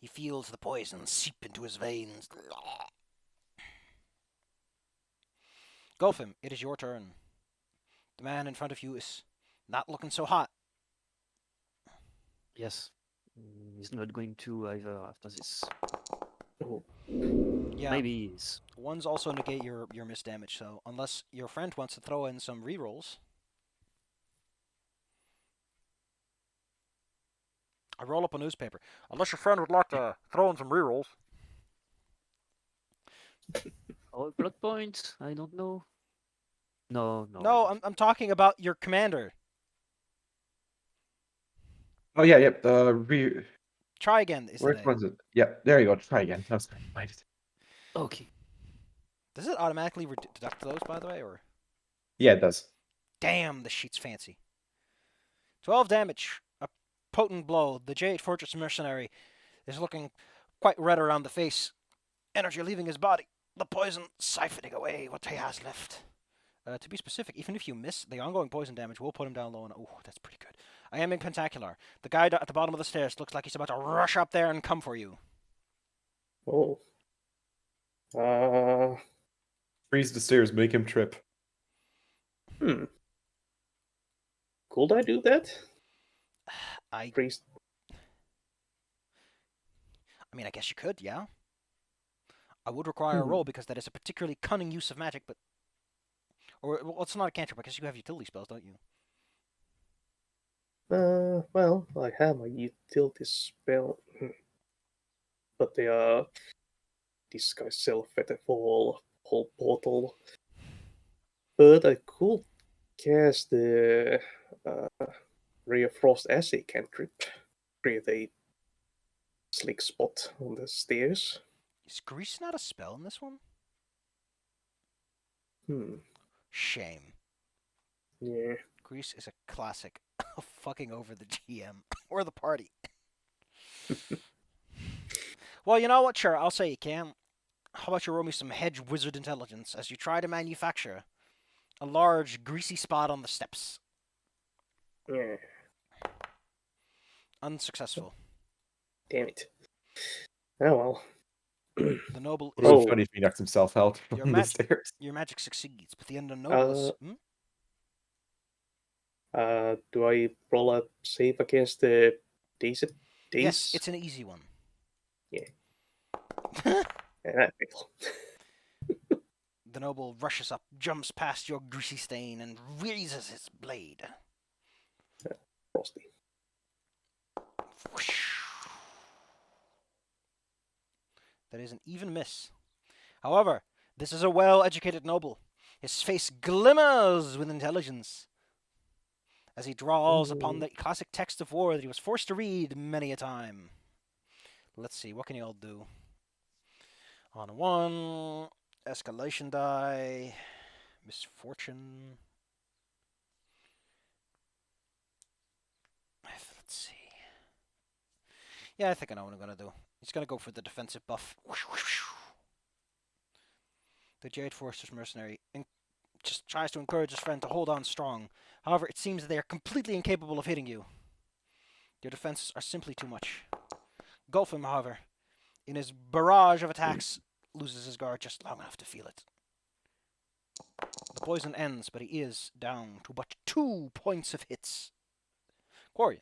He feels the poison seep into his veins. Golfim, it is your turn. The man in front of you is Not looking so hot. Yes. He's not going to either after this. Oh, Yeah. Maybe he is. Ones also negate your miss damage, so unless your friend wants to throw in some rerolls. I roll up a newspaper. Unless your friend would like to throw in some rerolls. Or a plot point? I don't know. No, no. I No, don't. I'm talking about your commander. Oh yeah, yep. Try again. Is Which it? one's it? Yep, there you go. Try again. I was trying to find it. Okay. Does it automatically deduct those, by the way, or? Yeah, it does. Damn, the sheet's fancy. 12 damage. A potent blow. The Jade Fortress mercenary is looking quite red around the face. Energy leaving his body. The poison siphoning away what he has left. To be specific, even if you miss, the ongoing poison damage will put him down low. And oh, that's pretty good. I am in Pentacular. The guy at the bottom of the stairs looks like he's about to rush up there and come for you. oh. Freeze the stairs, make him trip. Hmm. Could I do that? I Freeze. mean, I guess you could, yeah. I would require a roll because that is a particularly cunning use of magic, but... Or, well, it's not a cantrip, I guess you have utility spells, don't you? Well, I have my utility spell, but they are disguise self-effect whole portal. But I could cast the Ray of Frost as a cantrip, create a slick spot on the stairs. Is Grease not a spell in this one? Shame. Yeah. Grease is a classic of fucking over the GM or the party. Well, you know what? Sure, I'll say you can. How about you roll me some hedge wizard intelligence as you try to manufacture a large greasy spot on the steps? Yeah. Unsuccessful. Damn it. Oh well. The noble It would is have been funny if he knocked himself out Your on the stairs. your magic succeeds, but the end of noble is... Do I roll a save against the days? Yes, it's an easy one. Yeah. And I fail. The noble rushes up, jumps past your greasy stain, and raises his blade. Frosty. Whoosh. That is an even miss. However, this is a well-educated noble. His face glimmers with intelligence as he draws upon the classic text of war that he was forced to read many a time. Let's see, what can you all do? On a 1, escalation die, misfortune. Let's see. Yeah, I think I know what I'm going to do. He's going to go for the defensive buff. The Jade Fortress mercenary just tries to encourage his friend to hold on strong. However, it seems that they are completely incapable of hitting you. Your defenses are simply too much. Gulfim, however, in his barrage of attacks, loses his guard just long enough to feel it. The poison ends, but he is down to but 2 points of hits. Quarian.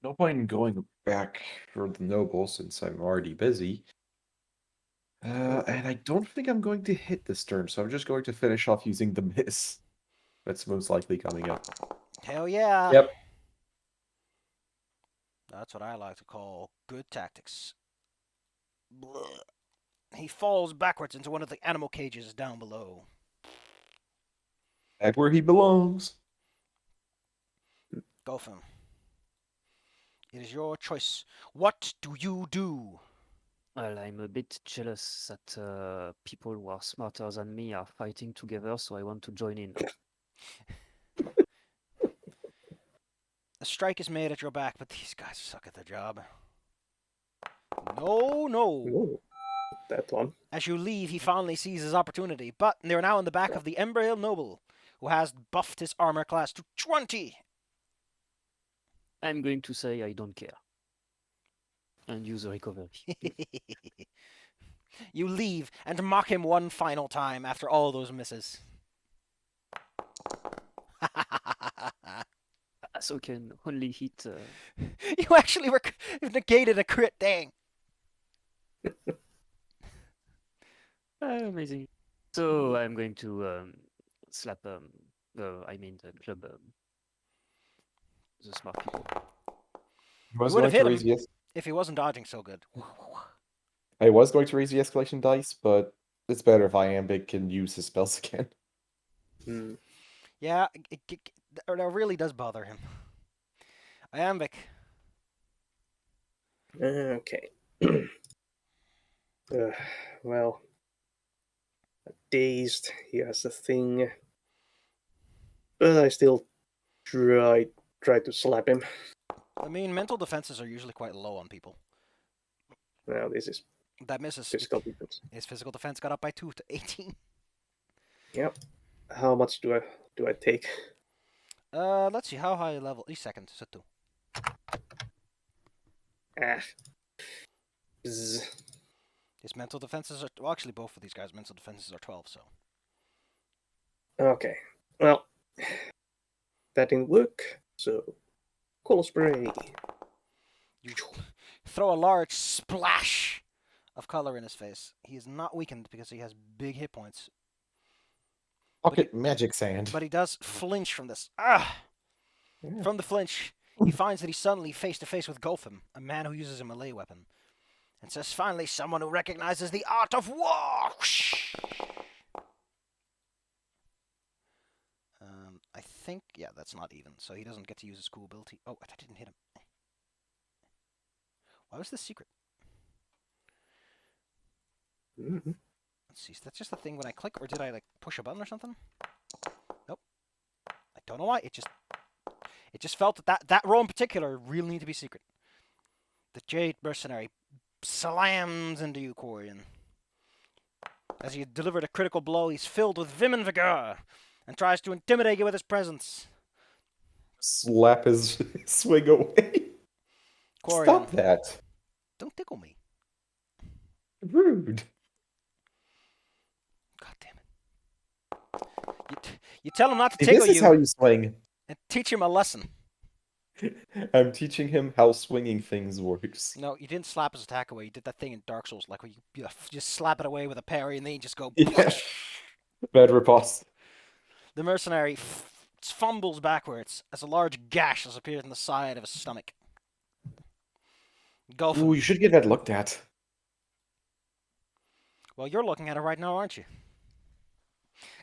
No point in going back for the noble since I'm already busy. And I don't think I'm going to hit this turn, so I'm just going to finish off using the miss. That's most likely coming up. Hell yeah. Yep. That's what I like to call good tactics. Blah. He falls backwards into one of the animal cages down below. Back where he belongs. Gulfim. It is your choice. What do you do? Well, I'm a bit jealous that people who are smarter than me are fighting together, so I want to join in. A strike is made at your back, but these guys suck at their job. No. Ooh, that one. As you leave, he finally sees his opportunity, but they're now in the back of the Embrail Noble, who has buffed his armor class to 20. I'm going to say I don't care. And use a recovery. You leave and mock him one final time after all those misses. So can only hit. You actually negated a crit, dang. Amazing. So I'm going to slap. I mean the club. The smart people. I was would have going to hit raise him. yes. If he wasn't dodging so good. I was going to raise the escalation dice, but it's better if Iambic can use his spells again. Hmm. Yeah, that really does bother him. Iambic. Okay. Well, dazed. He has a thing, but I still try to slap him. I mean, mental defenses are usually quite low on people. Now this is That misses. physical defense. His physical defense got up by 2 to 18. Yep. How much do I take? Let's see, how high level? He's second, so 2. Ah. Bzz. His mental defenses are, well, actually both of these guys' mental defenses are 12, so. Okay. Well, that didn't work. So, cold spray. You throw a large splash of color in his face. He is not weakened because he has big hit points, Pocket magic sand. but he does flinch from this. Ah! Yeah. From the flinch, he finds that he's suddenly face to face with Golfin, a man who uses a melee weapon, and says, "Finally, someone who recognizes the art of war." I think, yeah, that's not even, so he doesn't get to use his cool ability. Oh, I didn't hit him. Why was this secret? Mhm. Let's see, is that just a thing when I click, or did I, like, push a button or something? Nope. I don't know why, it just felt that row in particular really needed to be secret. The Jade Mercenary slams into you, Corian. As he delivered a critical blow, he's filled with vim and vigor, and tries to intimidate you with his presence. Slap his swing away. Corian, Stop that. don't tickle me. Rude. God damn it. You tell him not to See, tickle this is you how you swing. and teach him a lesson. I'm teaching him how swinging things works. No, you didn't slap his attack away. You did that thing in Dark Souls, like where you just slap it away with a parry and then you just go. Yeah. Bad riposte. The mercenary fumbles backwards as a large gash has appeared in the side of his stomach. Golfin. Ooh, you should get that looked at. Well, you're looking at it right now, aren't you?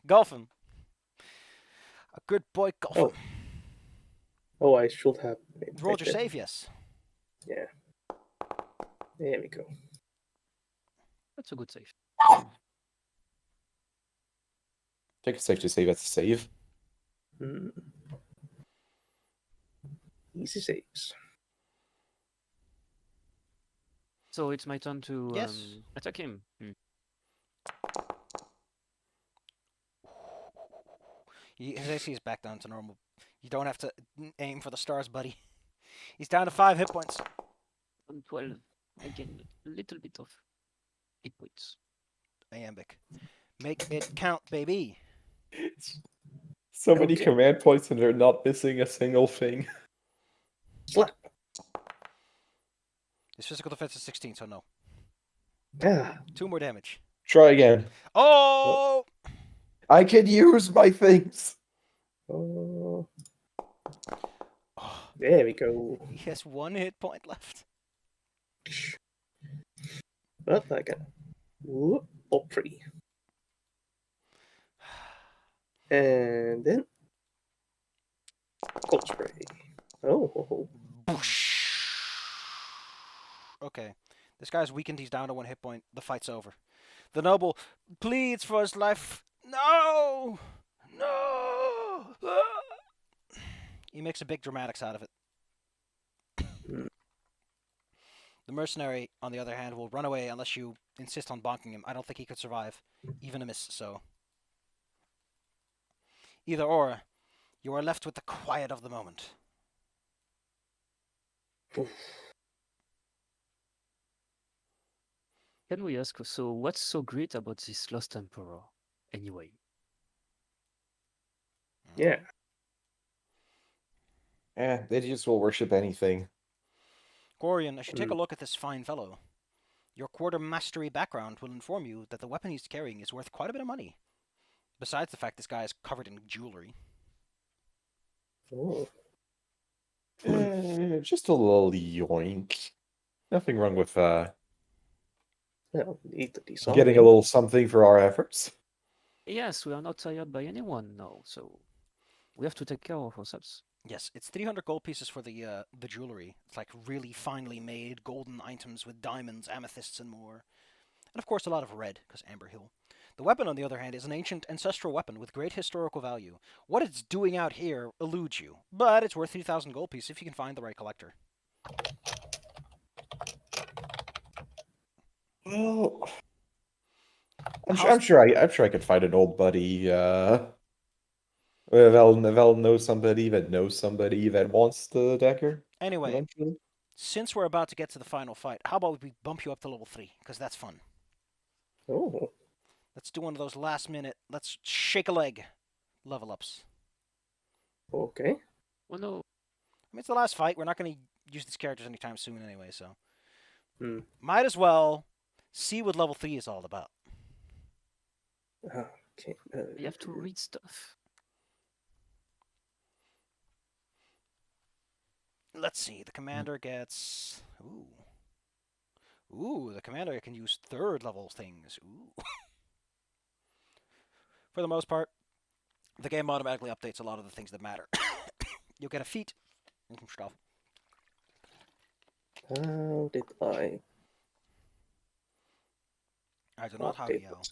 Golfin. A good boy, Golfin. Oh, I should have. Rolled your save, yes. Yeah. There we go. That's a good save. Take a save to save. That's a save. Hmm. Easy saves. So it's my turn to Yes. attack him. His AC is back down to normal. You don't have to aim for the stars, buddy. He's down to 5 hit points. On 12, I gain a little bit of hit points. Iambic. Make it count, baby. So many Okay. command points and they're not missing a single thing. Slap. His physical defense is 16, so no. Ah. 2 more damage. Try again. Oh! I can use my things. Oh. Oh, There we go. he has 1 hit point left. But I can. Whoop. Up 3. And then. Cold spray. Oh. Okay. This guy's weakened. He's down to 1 hit point. The fight's over. The noble pleads for his life. No! No! Ah! He makes a big dramatics out of it. The mercenary, on the other hand, will run away unless you insist on bonking him. I don't think he could survive even a miss, so. Either or, you are left with the quiet of the moment. Oof. Can we ask, so what's so great about this Lost Emperor, anyway? Yeah. They just will worship anything. Gorion, as you take a Mm. look at this fine fellow, your quartermastery background will inform you that the weapon he's carrying is worth quite a bit of money. Besides the fact this guy is covered in jewelry. Oh. Just a little yoink. Nothing wrong with Yeah, need the design. getting a little something for our efforts. Yes, we are not tired by anyone now, so we have to take care of ourselves. Yes, it's 300 gold pieces for the jewelry. It's like really finely made golden items with diamonds, amethysts, and more. And of course, a lot of red, because Amber Hill. The weapon, on the other hand, is an ancient ancestral weapon with great historical value. What it's doing out here eludes you, but it's worth 3,000 gold pieces if you can find the right collector. Well, How's- I'm sure I could find an old buddy. They'll know somebody that knows somebody that wants the dagger. Anyway, Eventually. since we're about to get to the final fight, how about we bump you up to level 3? Because that's fun. Oh. Let's do one of those last minute, let's shake a leg level ups. Okay. Oh no, I mean, it's the last fight. We're not going to use these characters anytime soon anyway, so. Mm. Might as well see what level 3 is all about. Okay. you have to read stuff. Let's see. The commander gets. Ooh, the commander can use 3rd level things. Ooh. For the most part, the game automatically updates a lot of the things that matter. You'll get a feat and some stuff. How did I I do not have update yell. that?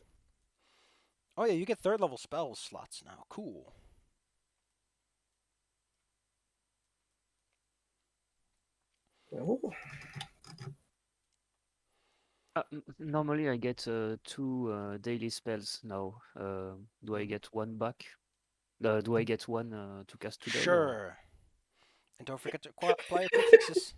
Oh yeah, you get 3rd level spell slots now. Cool. Oh. Normally I get 2 daily spells now. Do I get one back? Do I get one to cast today? Or... Sure. And don't forget to apply your quick fixes.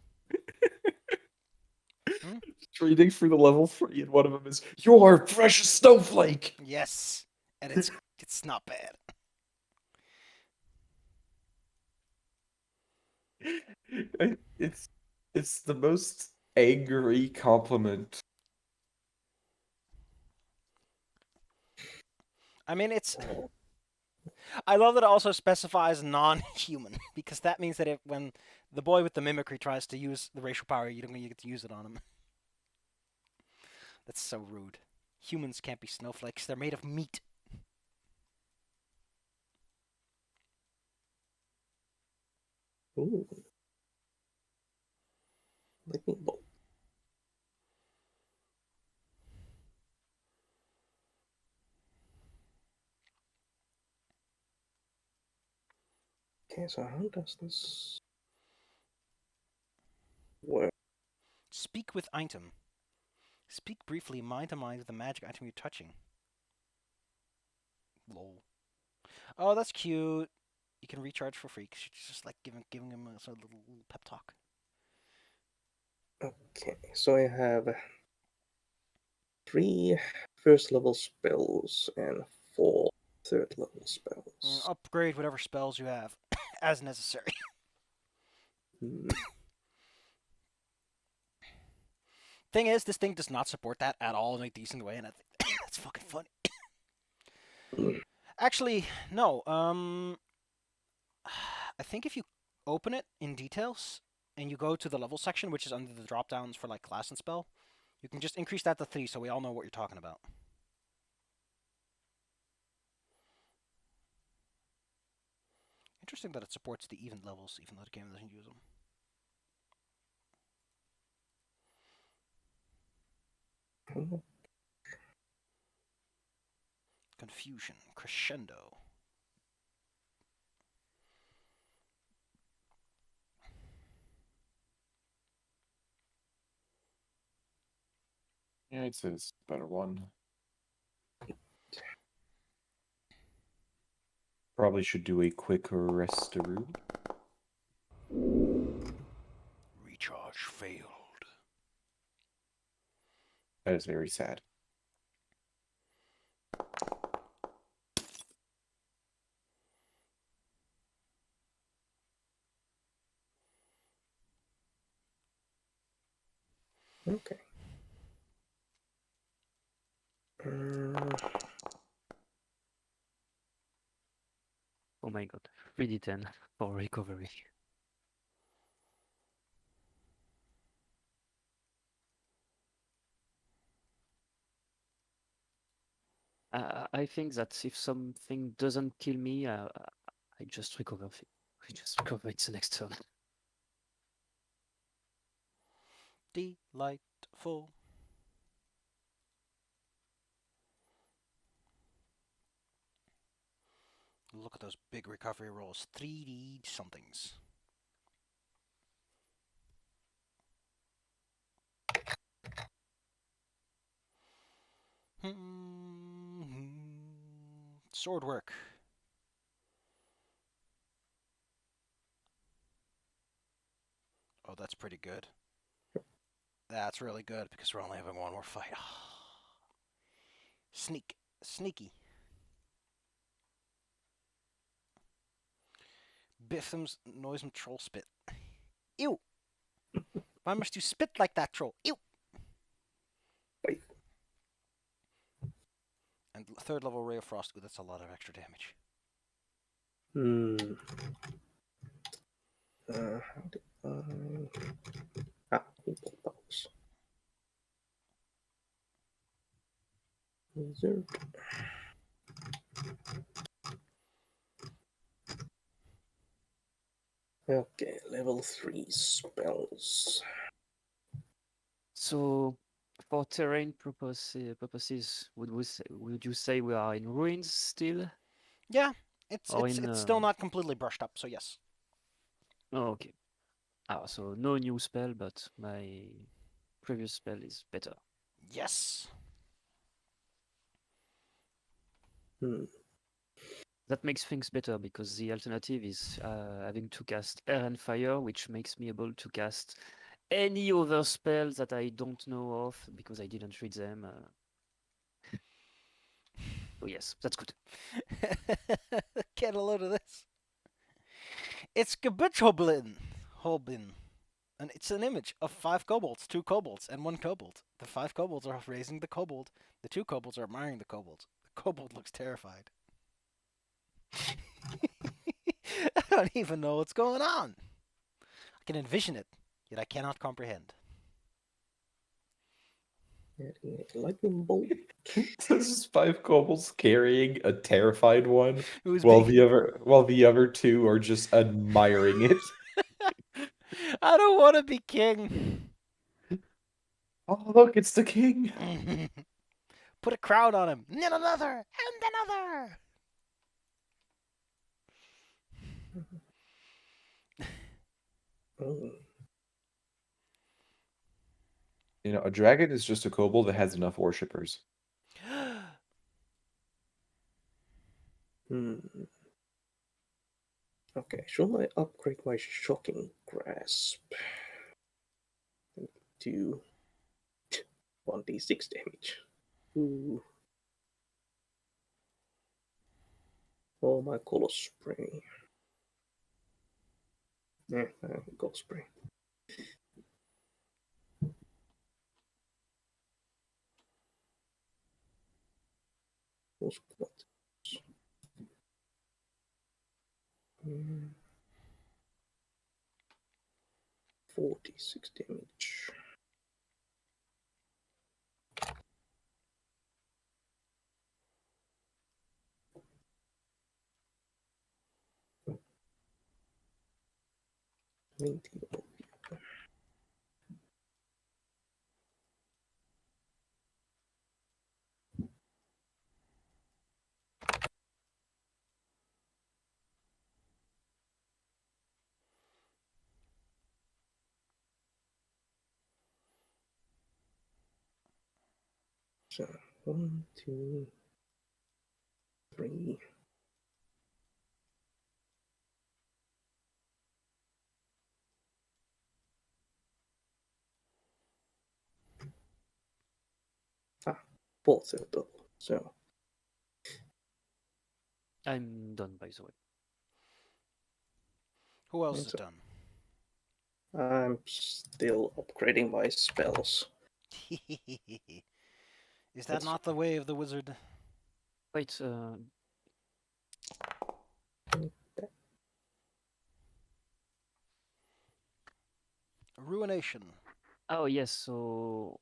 Reading through the level 3, and one of them is "Your precious snowflake." Yes, and it's not bad. It's the most angry compliment. I mean, it's. Oh. I love that it also specifies non-human because that means that when the boy with the mimicry tries to use the racial power, you don't get to use it on him. That's so rude. Humans can't be snowflakes. They're made of meat. Ooh. Lightning bolt. Okay, so how does this work? Speak with item. Speak briefly, mind to mind, with the magic item you're touching. Lol. Oh, that's cute. You can recharge for free. 'Cause she's just like giving him a sort of little pep talk. Okay, so I have 3 first level spells and 4 third level spells. Upgrade whatever spells you have as necessary. Hmm. Thing is, this thing does not support that at all in a decent way, and that's fucking funny. Actually, no. I think if you open it in details and you go to the level section, which is under the drop downs for like class and spell, you can just increase that to 3, so we all know what you're talking about. Interesting that it supports the even levels, even though the game doesn't use them. Confusion, crescendo. Yeah, it's a better one. Probably should do a quick restaroo. Recharge failed. That is very sad. Okay. Oh my god, 3d10 for recovery. I think that if something doesn't kill me, I just recover. I just recover it the next turn. Delightful. Look at those big recovery rolls. 3D somethings. Sword work. Oh, that's pretty good. That's really good because we're only having one more fight. Sneaky. Biffum's noisome troll spit. Ew! Why must you spit like that, troll? Ew! Wait. And third level Ray of Frost. Ooh, that's a lot of extra damage. How did import powers. Wizard. Okay, level 3 spells. So, for terrain purposes, would you say we are in ruins still? Yeah, it's Or it's in it's still not completely brushed up, so yes. Oh, okay. So no new spell, but my previous spell is better. Yes. That makes things better because the alternative is having to cast air and fire, which makes me able to cast any other spells that I don't know of because I didn't read them. So yes, that's good. Get a load of this. It's Gebuthoblin. Holbin. And it's an image of 5 kobolds, 2 kobolds, and 1 kobold. The 5 kobolds are raising the kobold. The 2 kobolds are admiring the kobold. The kobold looks terrified. I don't even know what's going on. I can envision it, yet I cannot comprehend. Lightning bolt. This is 5 kobolds carrying a terrified one, Who's while being... the other 2 are just admiring it. I don't want to be king. Oh, look, it's the king. Put a crown on him. And another. And another. Oh. You know, a dragon is just a kobold that has enough worshippers. Okay, should I upgrade my shocking grasp to 1d6 damage? Ooh. Oh, my color spray. Color spray. What's what? 46 damage. So 1, 2, 3. 4th level. So I'm done, by the way. Who else is So- done? I'm still upgrading my spells. Is that That's- not the way of the wizard? Wait, Ruination. oh yes, so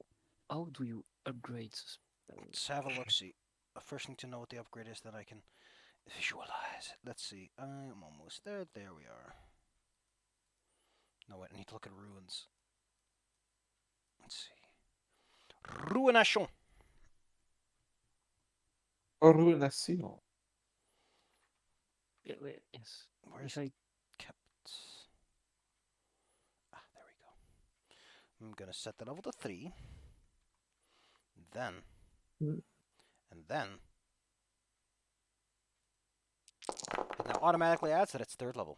how do you upgrade the spell? Let's have a look. See. First thing to know what the upgrade is that I can visualize it. Let's see. I'm almost there. There we are. No, wait. I need to look at ruins. Let's see. Ruination. Ruination. Yeah, wait, yes. Where's If I kept? Ah, there we go. I'm gonna set the level to 3. Then. Hmm. And then. It now automatically adds that it's 3rd level.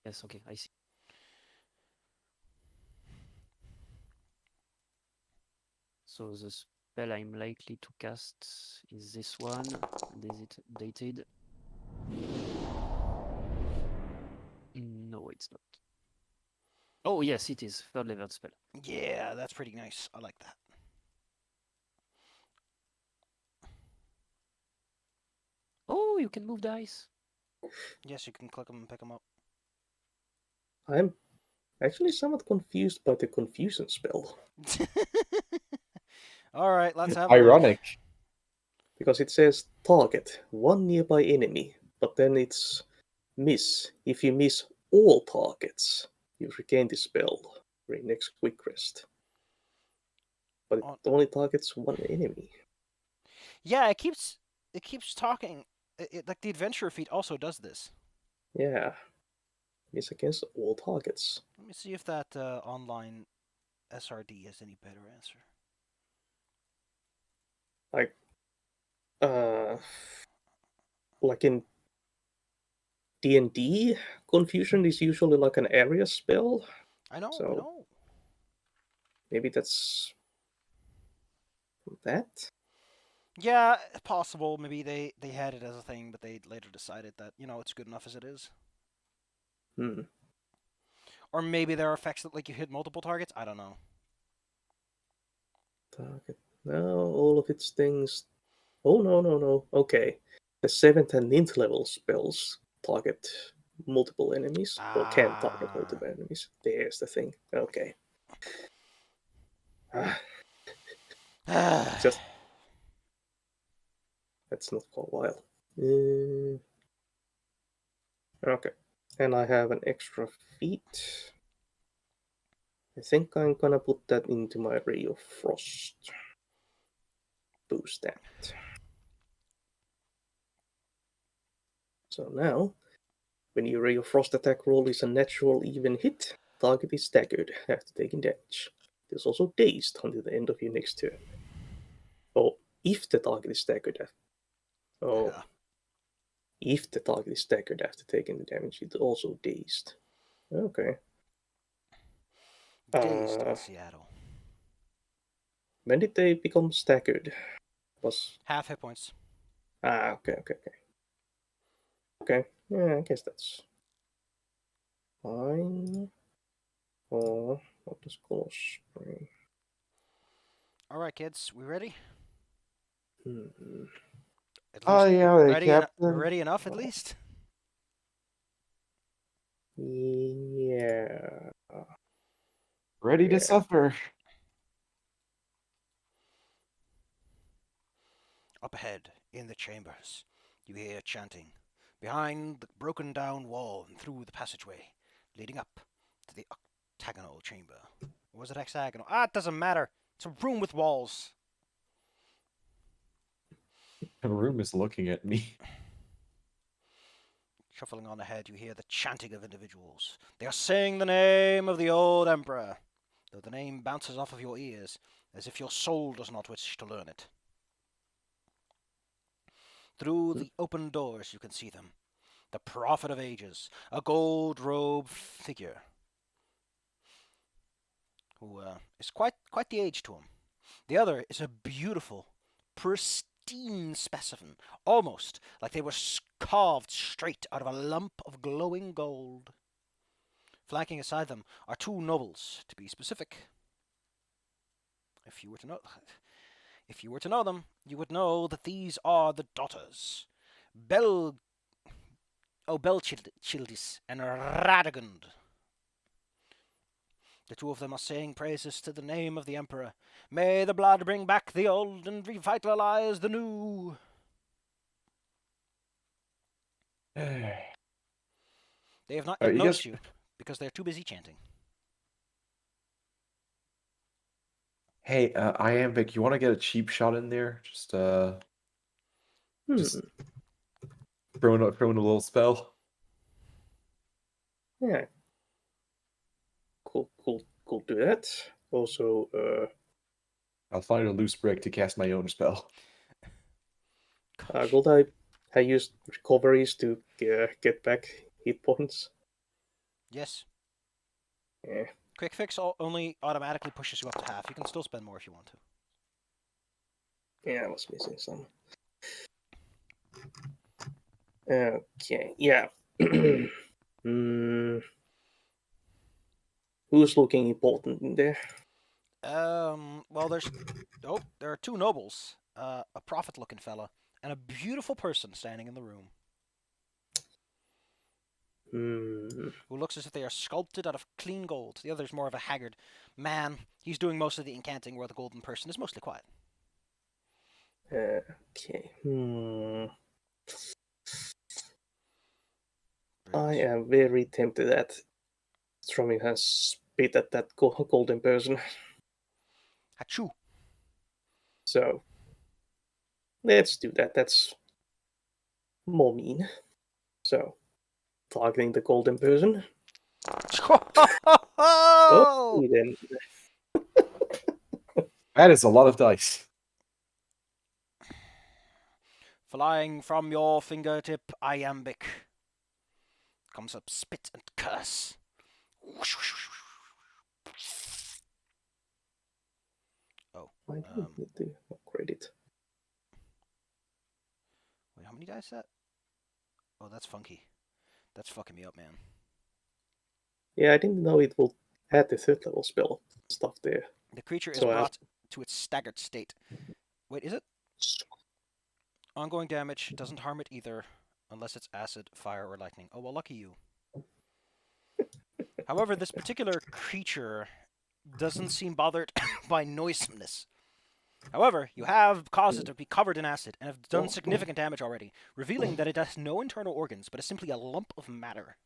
yes, okay, I see. So the spell I'm likely to cast is this one. And is it dated? No, it's not. Oh yes, it is 3rd level spell. Yeah, that's pretty nice. I like that. Oh, you can move dice. Yes, you can click them and pick them up. I'm actually somewhat confused by the confusion spell All right, let's have a look. Ironic. because it says target one nearby enemy, but then it's miss. If you miss all targets, you regain the spell during next quick rest. But it On- only targets one enemy. Yeah, it keeps talking. Like the adventurer feat also does this. Yeah, miss against all targets. Let me see if that online SRD has any better answer. Like, uh, like in D&D, confusion is usually like an area spell. I know, I So- know. Maybe that's that. Yeah, possible. Maybe they had it as a thing, but they later decided that it's good enough as it is. Hmm. Or maybe there are effects that like you hit multiple targets. I don't know. Target. Now all of its things. Oh no. Okay. The 7th and 9th level spells target multiple enemies, or can target Ah. multiple enemies. There's the thing. Okay. Just that's not for a while. Okay. And I have an extra feat. I think I'm gonna put that into my Ray of Frost. Boost that. So now, when your Ray of Frost attack roll is a natural even hit, target is staggered after taking damage. It is also dazed until the end of your next turn. Oh, if the target is staggered after. Oh, Yeah. if the target is staggered after taking the damage, it's also dazed. Okay. Dazed in Uh, Seattle. When did they become staggered? Was Half hit points. okay. Okay, yeah, I guess that's fine. Oh, what does Color Spray? All right, kids, we ready? Hmm. At least Aye, aye, ready. Captain. Ready enough, at least. Yeah. Ready to Yeah. suffer. Up ahead, in the chambers, you hear chanting. Behind the broken down wall and through the passageway, leading up to the octagonal chamber. Or was it hexagonal? It doesn't matter. It's a room with walls. The room is looking at me. Shuffling on ahead, you hear the chanting of individuals. They are saying the name of the old emperor, though the name bounces off of your ears, as if your soul does not wish to learn it. Through the open doors, you can see them. The prophet of ages, a gold-robed figure, who is quite the age to him. The other is a beautiful, pristine specimen, almost like they were carved straight out of a lump of glowing gold. Flanking aside them are two nobles, to be specific. If you were to know them, you would know that these are the daughters, Belchildis and Radegund. The two of them are saying praises to the name of the Emperor. May the blood bring back the old and revitalize the new. They have not yet noticed you, because they're too busy chanting. Hey, Iambic, you want to get a cheap shot in there? Just throwing a little spell. Yeah. Cool. Do that. Also, I'll find a loose brick to cast my own spell. could I use recoveries to get back hit points? Yes. Yeah. Quick fix only automatically pushes you up to half. You can still spend more if you want to. Yeah, I was missing some. Okay, yeah. Who's looking important in there? Well, there are two nobles, a prophet-looking fella, and a beautiful person standing in the room, who looks as if they are sculpted out of clean gold. The other's more of a haggard man. He's doing most of the incanting, where the golden person is mostly quiet. Okay. I am very tempted at throwing a spit at that golden person. Achoo! So let's do that. That's more mean. So targeting the golden person. Oh! Then That is a lot of dice. Flying from your fingertip, iambic, comes up spit and curse. Oh. I don't need to upgrade it. Wait, how many dice is that? Oh, that's funky. That's fucking me up, man. Yeah, I didn't know it will add the third level spell stuff there. The creature is So brought to its staggered state. Wait, is it? Ongoing damage doesn't harm it either, unless it's acid, fire, or lightning. Oh, well, lucky you. However, this particular creature doesn't seem bothered by noisomeness. However, you have caused it to be covered in acid and have done significant damage already, revealing that it has no internal organs, but is simply a lump of matter.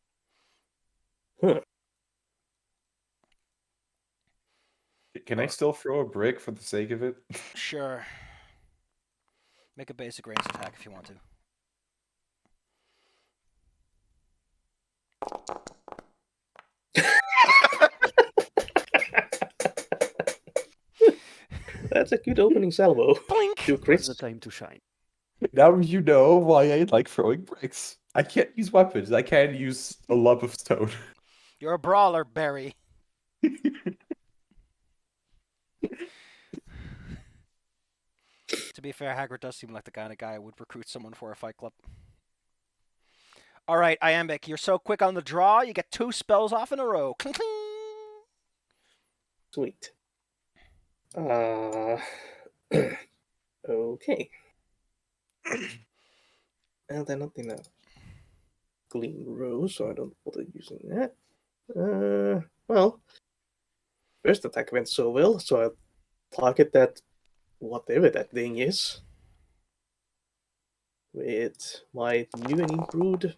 Can I still throw a brick for the sake of it? Sure. Make a basic ranged attack if you want to. That's a good opening salvo. Blink! Do It's crits. the time to shine. Now you know why I like throwing bricks. I can't use weapons. I can't use a lump of stone. You're a brawler, Barry. To be fair, Hagrid does seem like the kind of guy who would recruit someone for a fight club. All right, Iambic, you're so quick on the draw, you get 2 spells off in a row. Cling, cling. Sweet. Okay. And they're not in a clean row, so I don't bother using that. Well, first attack went so well, so I'll target that whatever that thing is with my new and improved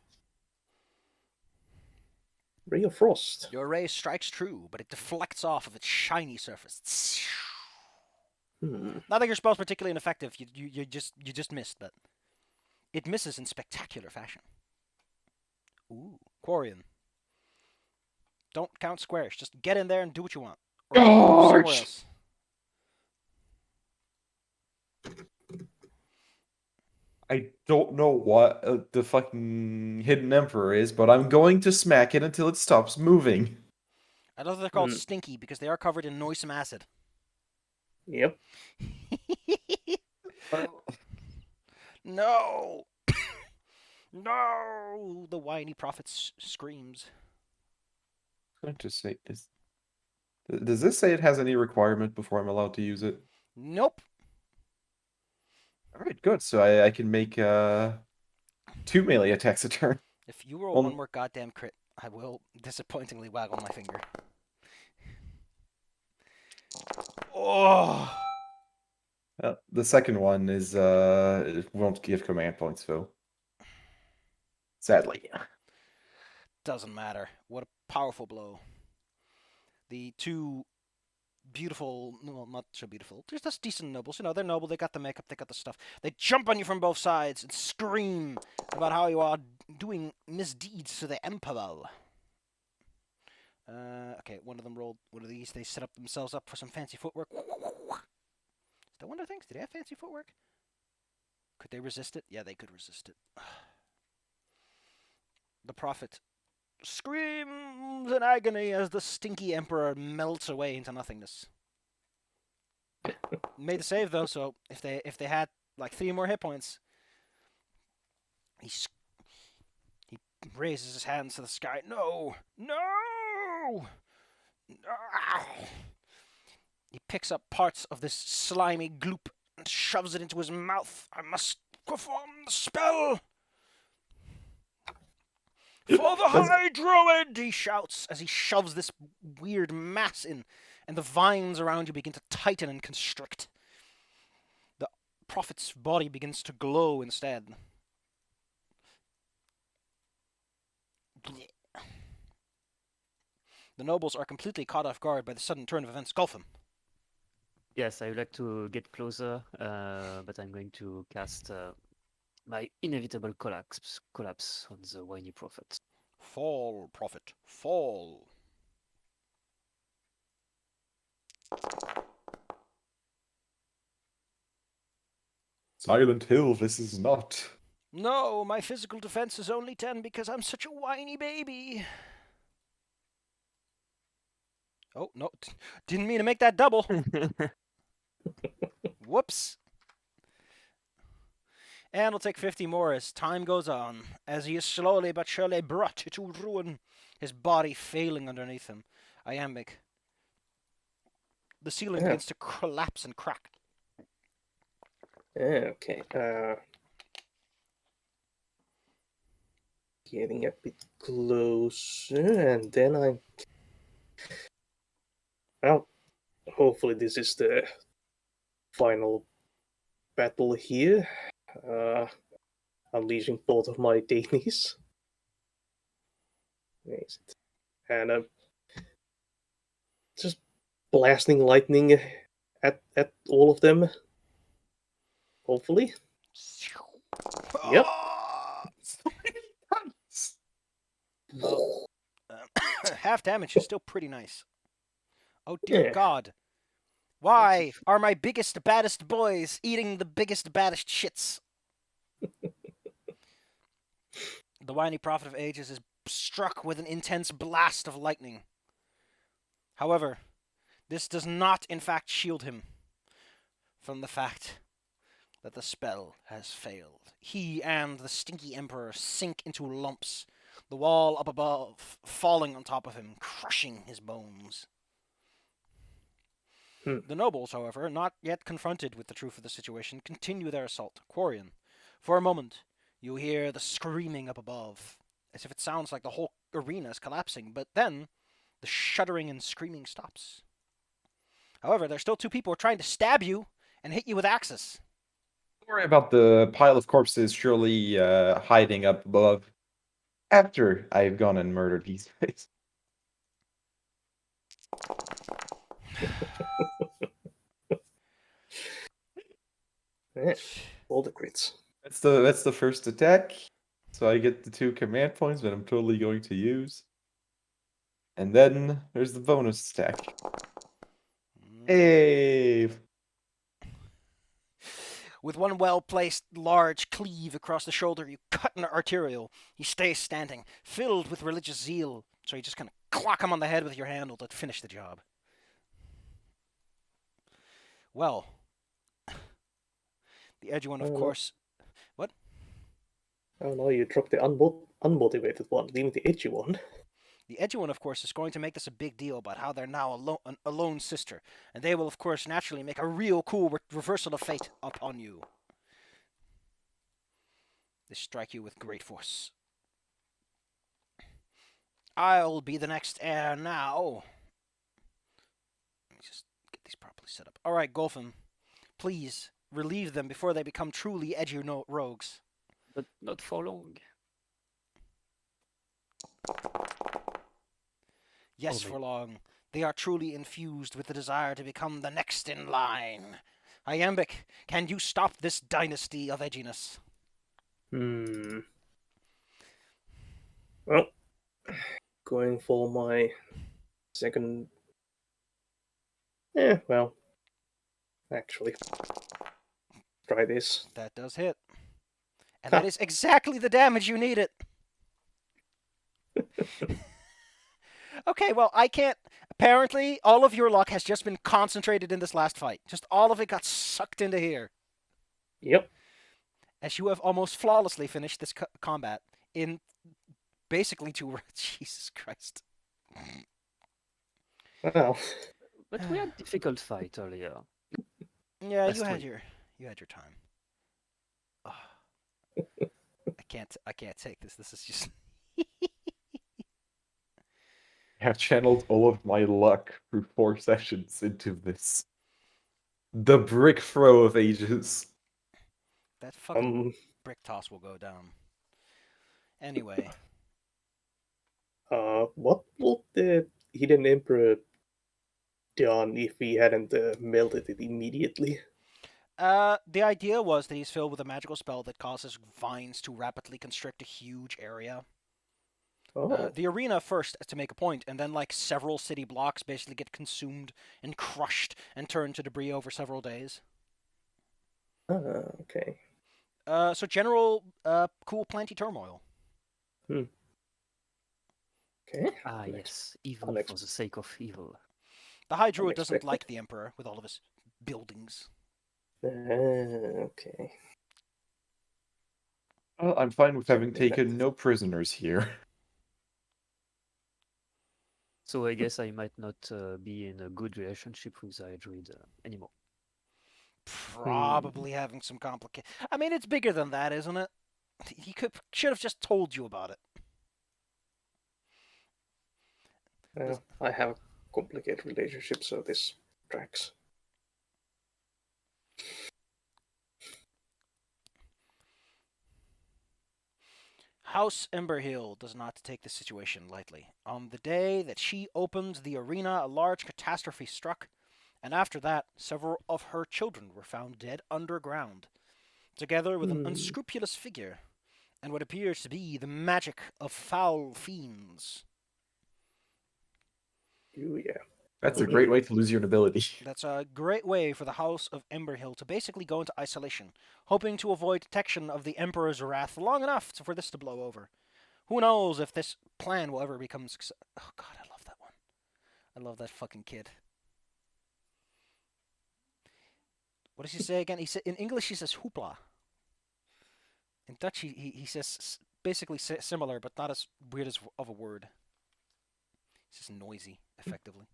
Ray of Frost. Your ray strikes true, but it deflects off of its shiny surface. Not that your spell's particularly ineffective. You just missed, but it misses in spectacular fashion. Ooh, Quarian. Don't count squares. Just get in there and do what you want. Or go somewhere else. I don't know what the fucking hidden emperor is, but I'm going to smack it until it stops moving. I know they're called stinky because they are covered in noisome acid. Yep. No! No! The whiny prophet screams. I'm going to say is. Does this say it has any requirement before I'm allowed to use it? Nope. All right, good. So I can make 2 melee attacks a turn. If you roll Well, one more goddamn crit, I will disappointingly waggle my finger. Oh! The second one is it won't give command points, though. Sadly. Doesn't matter. What a powerful blow. The two beautiful, well, not so beautiful, just decent nobles. You know, they're noble, they got the makeup, they got the stuff. They jump on you from both sides and scream about how you are doing misdeeds to the Emperor. Okay, one of them rolled one of these. They set up themselves up for some fancy footwork. Still wonder things. Did they have fancy footwork? Could they resist it? Yeah, they could resist it. The prophet screams in agony as the stinky emperor melts away into nothingness. Made the save though, so if they had like 3 more hit points, he raises his hands to the sky. No, no! Ah! He picks up parts of this slimy gloop and shoves it into his mouth. I must perform the spell. For the High Druid, he shouts as he shoves this weird mass in, and the vines around you begin to tighten and constrict. The prophet's body begins to glow instead. The nobles are completely caught off guard by the sudden turn of events. Golfin. Yes, I would like to get closer, but I'm going to cast my inevitable collapse on the whiny prophet. Fall, prophet, fall. Silent Hill, this is not. No, my physical defense is only 10 because I'm such a whiny baby. Oh, no. Didn't mean to make that double. Whoops. And we'll take 50 more as time goes on, as he is slowly but surely brought to ruin, his body failing underneath him. Iambic. The ceiling begins to collapse and crack. Okay. Getting a bit closer, and then I'm. Well, hopefully this is the final battle here. Unleashing both of my Danes. Where is it? And just blasting lightning at all of them. Hopefully. Yep. Half damage is still pretty nice. Oh dear Yeah. God. Why are my biggest, baddest boys eating the biggest, baddest shits? The whiny prophet of ages is struck with an intense blast of lightning. However, this does not in fact shield him from the fact that the spell has failed. He and the stinky emperor sink into lumps, the wall up above falling on top of him, crushing his bones. The nobles, however, not yet confronted with the truth of the situation, continue their assault. Quarian, for a moment, you hear the screaming up above, as if it sounds like the whole arena is collapsing, but then the shuddering and screaming stops. However, there's still 2 people who are trying to stab you and hit you with axes. Don't worry about the pile of corpses surely hiding up above after I've gone and murdered these guys. All the crits. That's the first attack. So I get the 2 command points that I'm totally going to use. And then there's the bonus attack. Hey! With one well-placed large cleave across the shoulder, you cut an arterial. He stays standing, filled with religious zeal, so you just kind of clock him on the head with your handle to finish the job. Well, the edgy one, of course. What? Oh no, you dropped the unmotivated one, leaving the edgy one. The edgy one, of course, is going to make this a big deal about how they're now a lone sister, and they will, of course, naturally make a real cool reversal of fate upon you. They strike you with great force. I'll be the next heir now. Let me just get these properly set up. All right, Golfin, please relieve them before they become truly edgy rogues. But not for long. Yes, Oh, for long. They are truly infused with the desire to become the next in line. Iambic, can you stop this dynasty of edginess? Well, going for my second. Well, actually, try this. That does hit. And Ha. that is exactly the damage you needed. Okay, well, I can't. Apparently, all of your luck has just been concentrated in this last fight. Just all of it got sucked into here. Yep. As you have almost flawlessly finished this combat in basically 2 rounds. Jesus Christ. Well, But we had difficult fight earlier. Yeah, Last you had week. your time. Oh, I can't take this. This is just I have channeled all of my luck through 4 sessions into this. The brick throw of ages. that fucking brick toss will go down. Anyway, what would the Hidden Emperor done if we hadn't melted it immediately? the idea was that he's filled with a magical spell that causes vines to rapidly constrict a huge area. Oh, The arena first to make a point, and then like several city blocks basically get consumed and crushed and turned to debris over several days. okay. So general cool planty turmoil. Okay. Ah, Unex- yes. Evil unex- for the sake of evil. The High Druid doesn't Unexpected. like the Emperor with all of his buildings. Okay. Well, I'm fine with having Something taken that- no prisoners here. So I guess I might not be in a good relationship with the Druid anymore. Probably having some complication. I mean, it's bigger than that, isn't it? He should have just told you about it. I have a complicated relationship, so this tracks. House Emberhill does not take the situation lightly. On the day that she opened the arena, a large catastrophe struck, and after that, several of her children were found dead underground, together with an unscrupulous figure, and what appears to be the magic of foul fiends. Ooh, yeah. That's a great way to lose your nobility. That's a great way for the House of Emberhill to basically go into isolation, hoping to avoid detection of the Emperor's wrath long enough for this to blow over. Who knows if this plan will ever become success? Oh god, I love that one. I love that fucking kid. What does he say again? He said in English he says hoopla. In Dutch he says basically similar, but not as weird as of a word. He says noisy, effectively.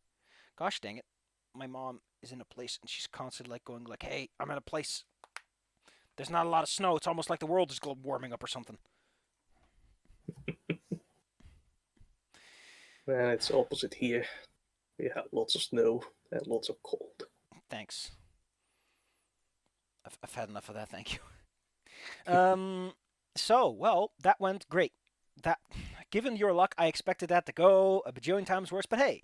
Gosh dang it. My mom is in a place and she's constantly like going like, hey, I'm in a place. There's not a lot of snow. It's almost like the world is warming up or something. Well, it's opposite here. We have lots of snow and lots of cold. Thanks. I've had enough of that, thank you. So, well, that went great. That, given your luck, I expected that to go a bajillion times worse, but hey,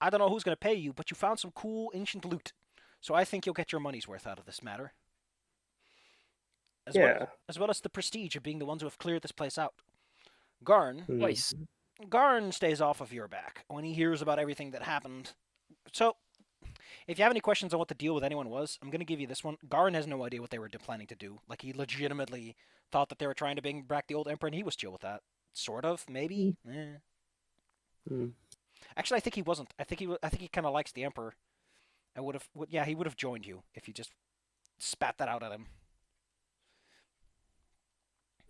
I don't know who's going to pay you, but you found some cool ancient loot. So I think you'll get your money's worth out of this matter. As well as the prestige of being the ones who have cleared this place out. Garn. Twice. Garn stays off of your back when he hears about everything that happened. So, if you have any questions on what the deal with anyone was, I'm going to give you this one. Garn has no idea what they were planning to do. Like, he legitimately thought that they were trying to bring back the old Emperor, and he was chill with that. Sort of, maybe? Actually, I think he wasn't. I think he kind of likes the Emperor. He would have joined you if you just spat that out at him.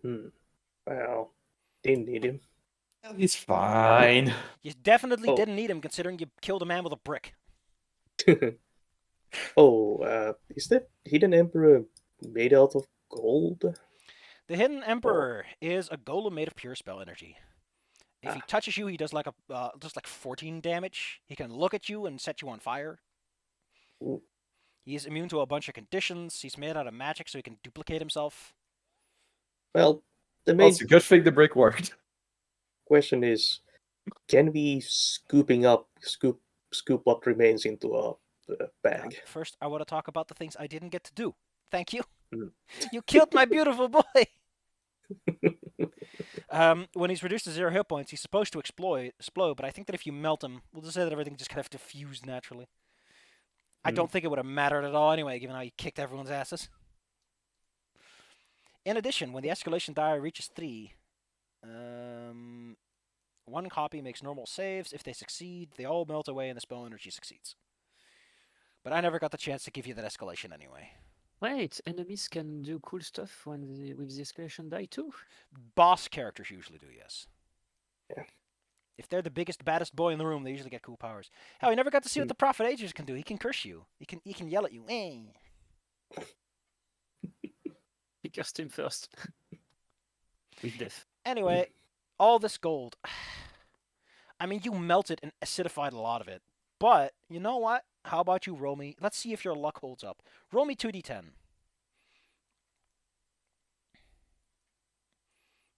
Well, didn't need him. He's fine. You definitely Oh. didn't need him, considering you killed a man with a brick. Is the Hidden Emperor made out of gold? The Hidden Emperor is a golem made of pure spell energy. If he Ah. touches you, he does like 14 damage. He can look at you and set you on fire. Ooh. He's immune to a bunch of conditions. He's made out of magic, so he can duplicate himself. Well, the Well, main it's a good thing the brick worked. question is, can we scoop what remains into a bag? First, I want to talk about the things I didn't get to do. Thank you. Mm. You killed my beautiful boy. When he's reduced to 0 hit points, he's supposed to explode, but I think that if you melt him, we'll just say that everything just kind of diffused naturally. I don't think it would have mattered at all anyway, given how he kicked everyone's asses. In addition, when the escalation die reaches 3, one copy makes normal saves. If they succeed, they all melt away and the spell energy succeeds. But I never got the chance to give you that escalation anyway. Wait, enemies can do cool stuff with the escalation die too? Boss characters usually do, yes. Yeah. If they're the biggest, baddest boy in the room, they usually get cool powers. Hell, we never got to see what the Prophet Aegis can do. He can curse you. He can yell at you. He cursed him first. With death. Anyway, all this gold. I mean, you melted and acidified a lot of it. But, you know what? How about you roll me? Let's see if your luck holds up. Roll me 2d10.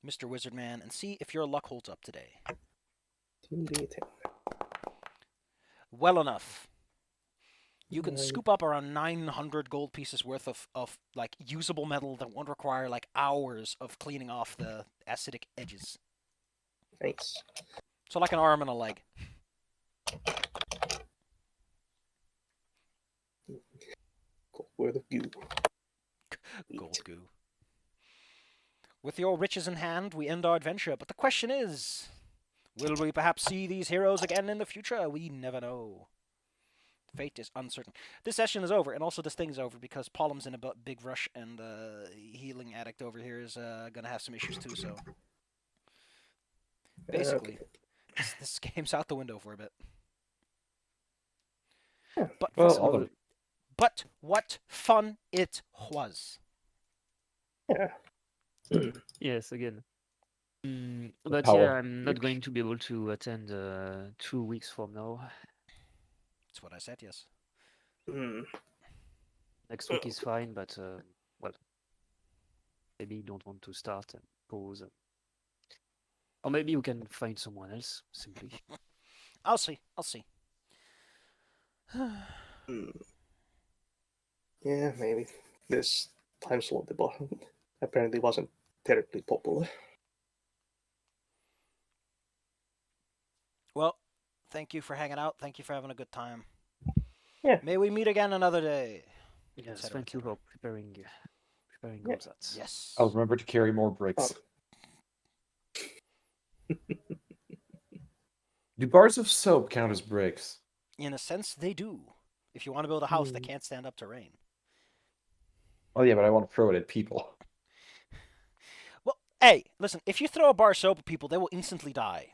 Mr. Wizard Man, and see if your luck holds up today. 2d10. Well enough. You can scoop up around 900 gold pieces worth of like usable metal that won't require like hours of cleaning off the acidic edges. Nice. So like an arm and a leg. Gold worth of goo. Gold goo. With your riches in hand, we end our adventure, but the question is, will we perhaps see these heroes again in the future? We never know. Fate is uncertain. This session is over, and also this thing is over because Pollum's in a big rush, and Healing Addict over here is gonna have some issues too, so... Basically, this game's out the window for a bit. But, Well, but what fun it was. Yeah. Yes, again. But Power. yeah, I'm not going to be able to attend 2 weeks from now. That's what I said, yes. Next week is fine, but well, maybe you don't want to start and pause. Or maybe you can find someone else, simply. I'll see. Yeah, maybe. This time slot at the bottom apparently wasn't terribly popular. Well, thank you for hanging out. Thank you for having a good time. Yeah. May we meet again another day. Yes, cetera, thank you for preparing all that. Yes. I'll remember to carry more bricks. Do bars of soap count as bricks? In a sense, they do. If you want to build a house that can't stand up to rain. Oh yeah, but I want to throw it at people. Well, hey, listen. If you throw a bar of soap at people, they will instantly die.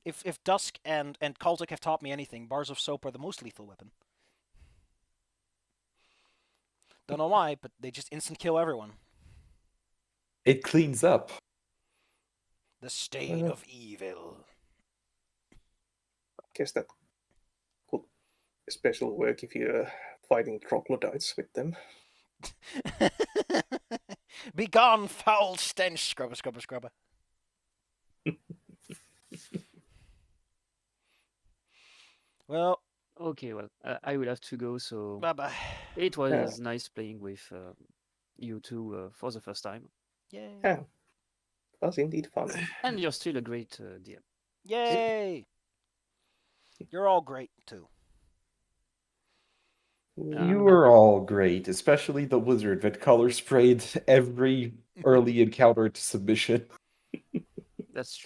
If Dusk and Kultic have taught me anything, bars of soap are the most lethal weapon. Don't know why, but they just instant kill everyone. It cleans up. The stain of evil. I guess that could especially work if you're fighting troglodytes with them. Begone, foul stench, scrubber, scrubber, scrubber. Well, Okay, well, I will have to go, so bye-bye. it was nice playing with you two for the first time. Yay. Yeah. It was indeed fun. And you're still a great DM. Yay. You're all great, too. You were all great, especially the wizard that color sprayed every early encounter to submission. That's true.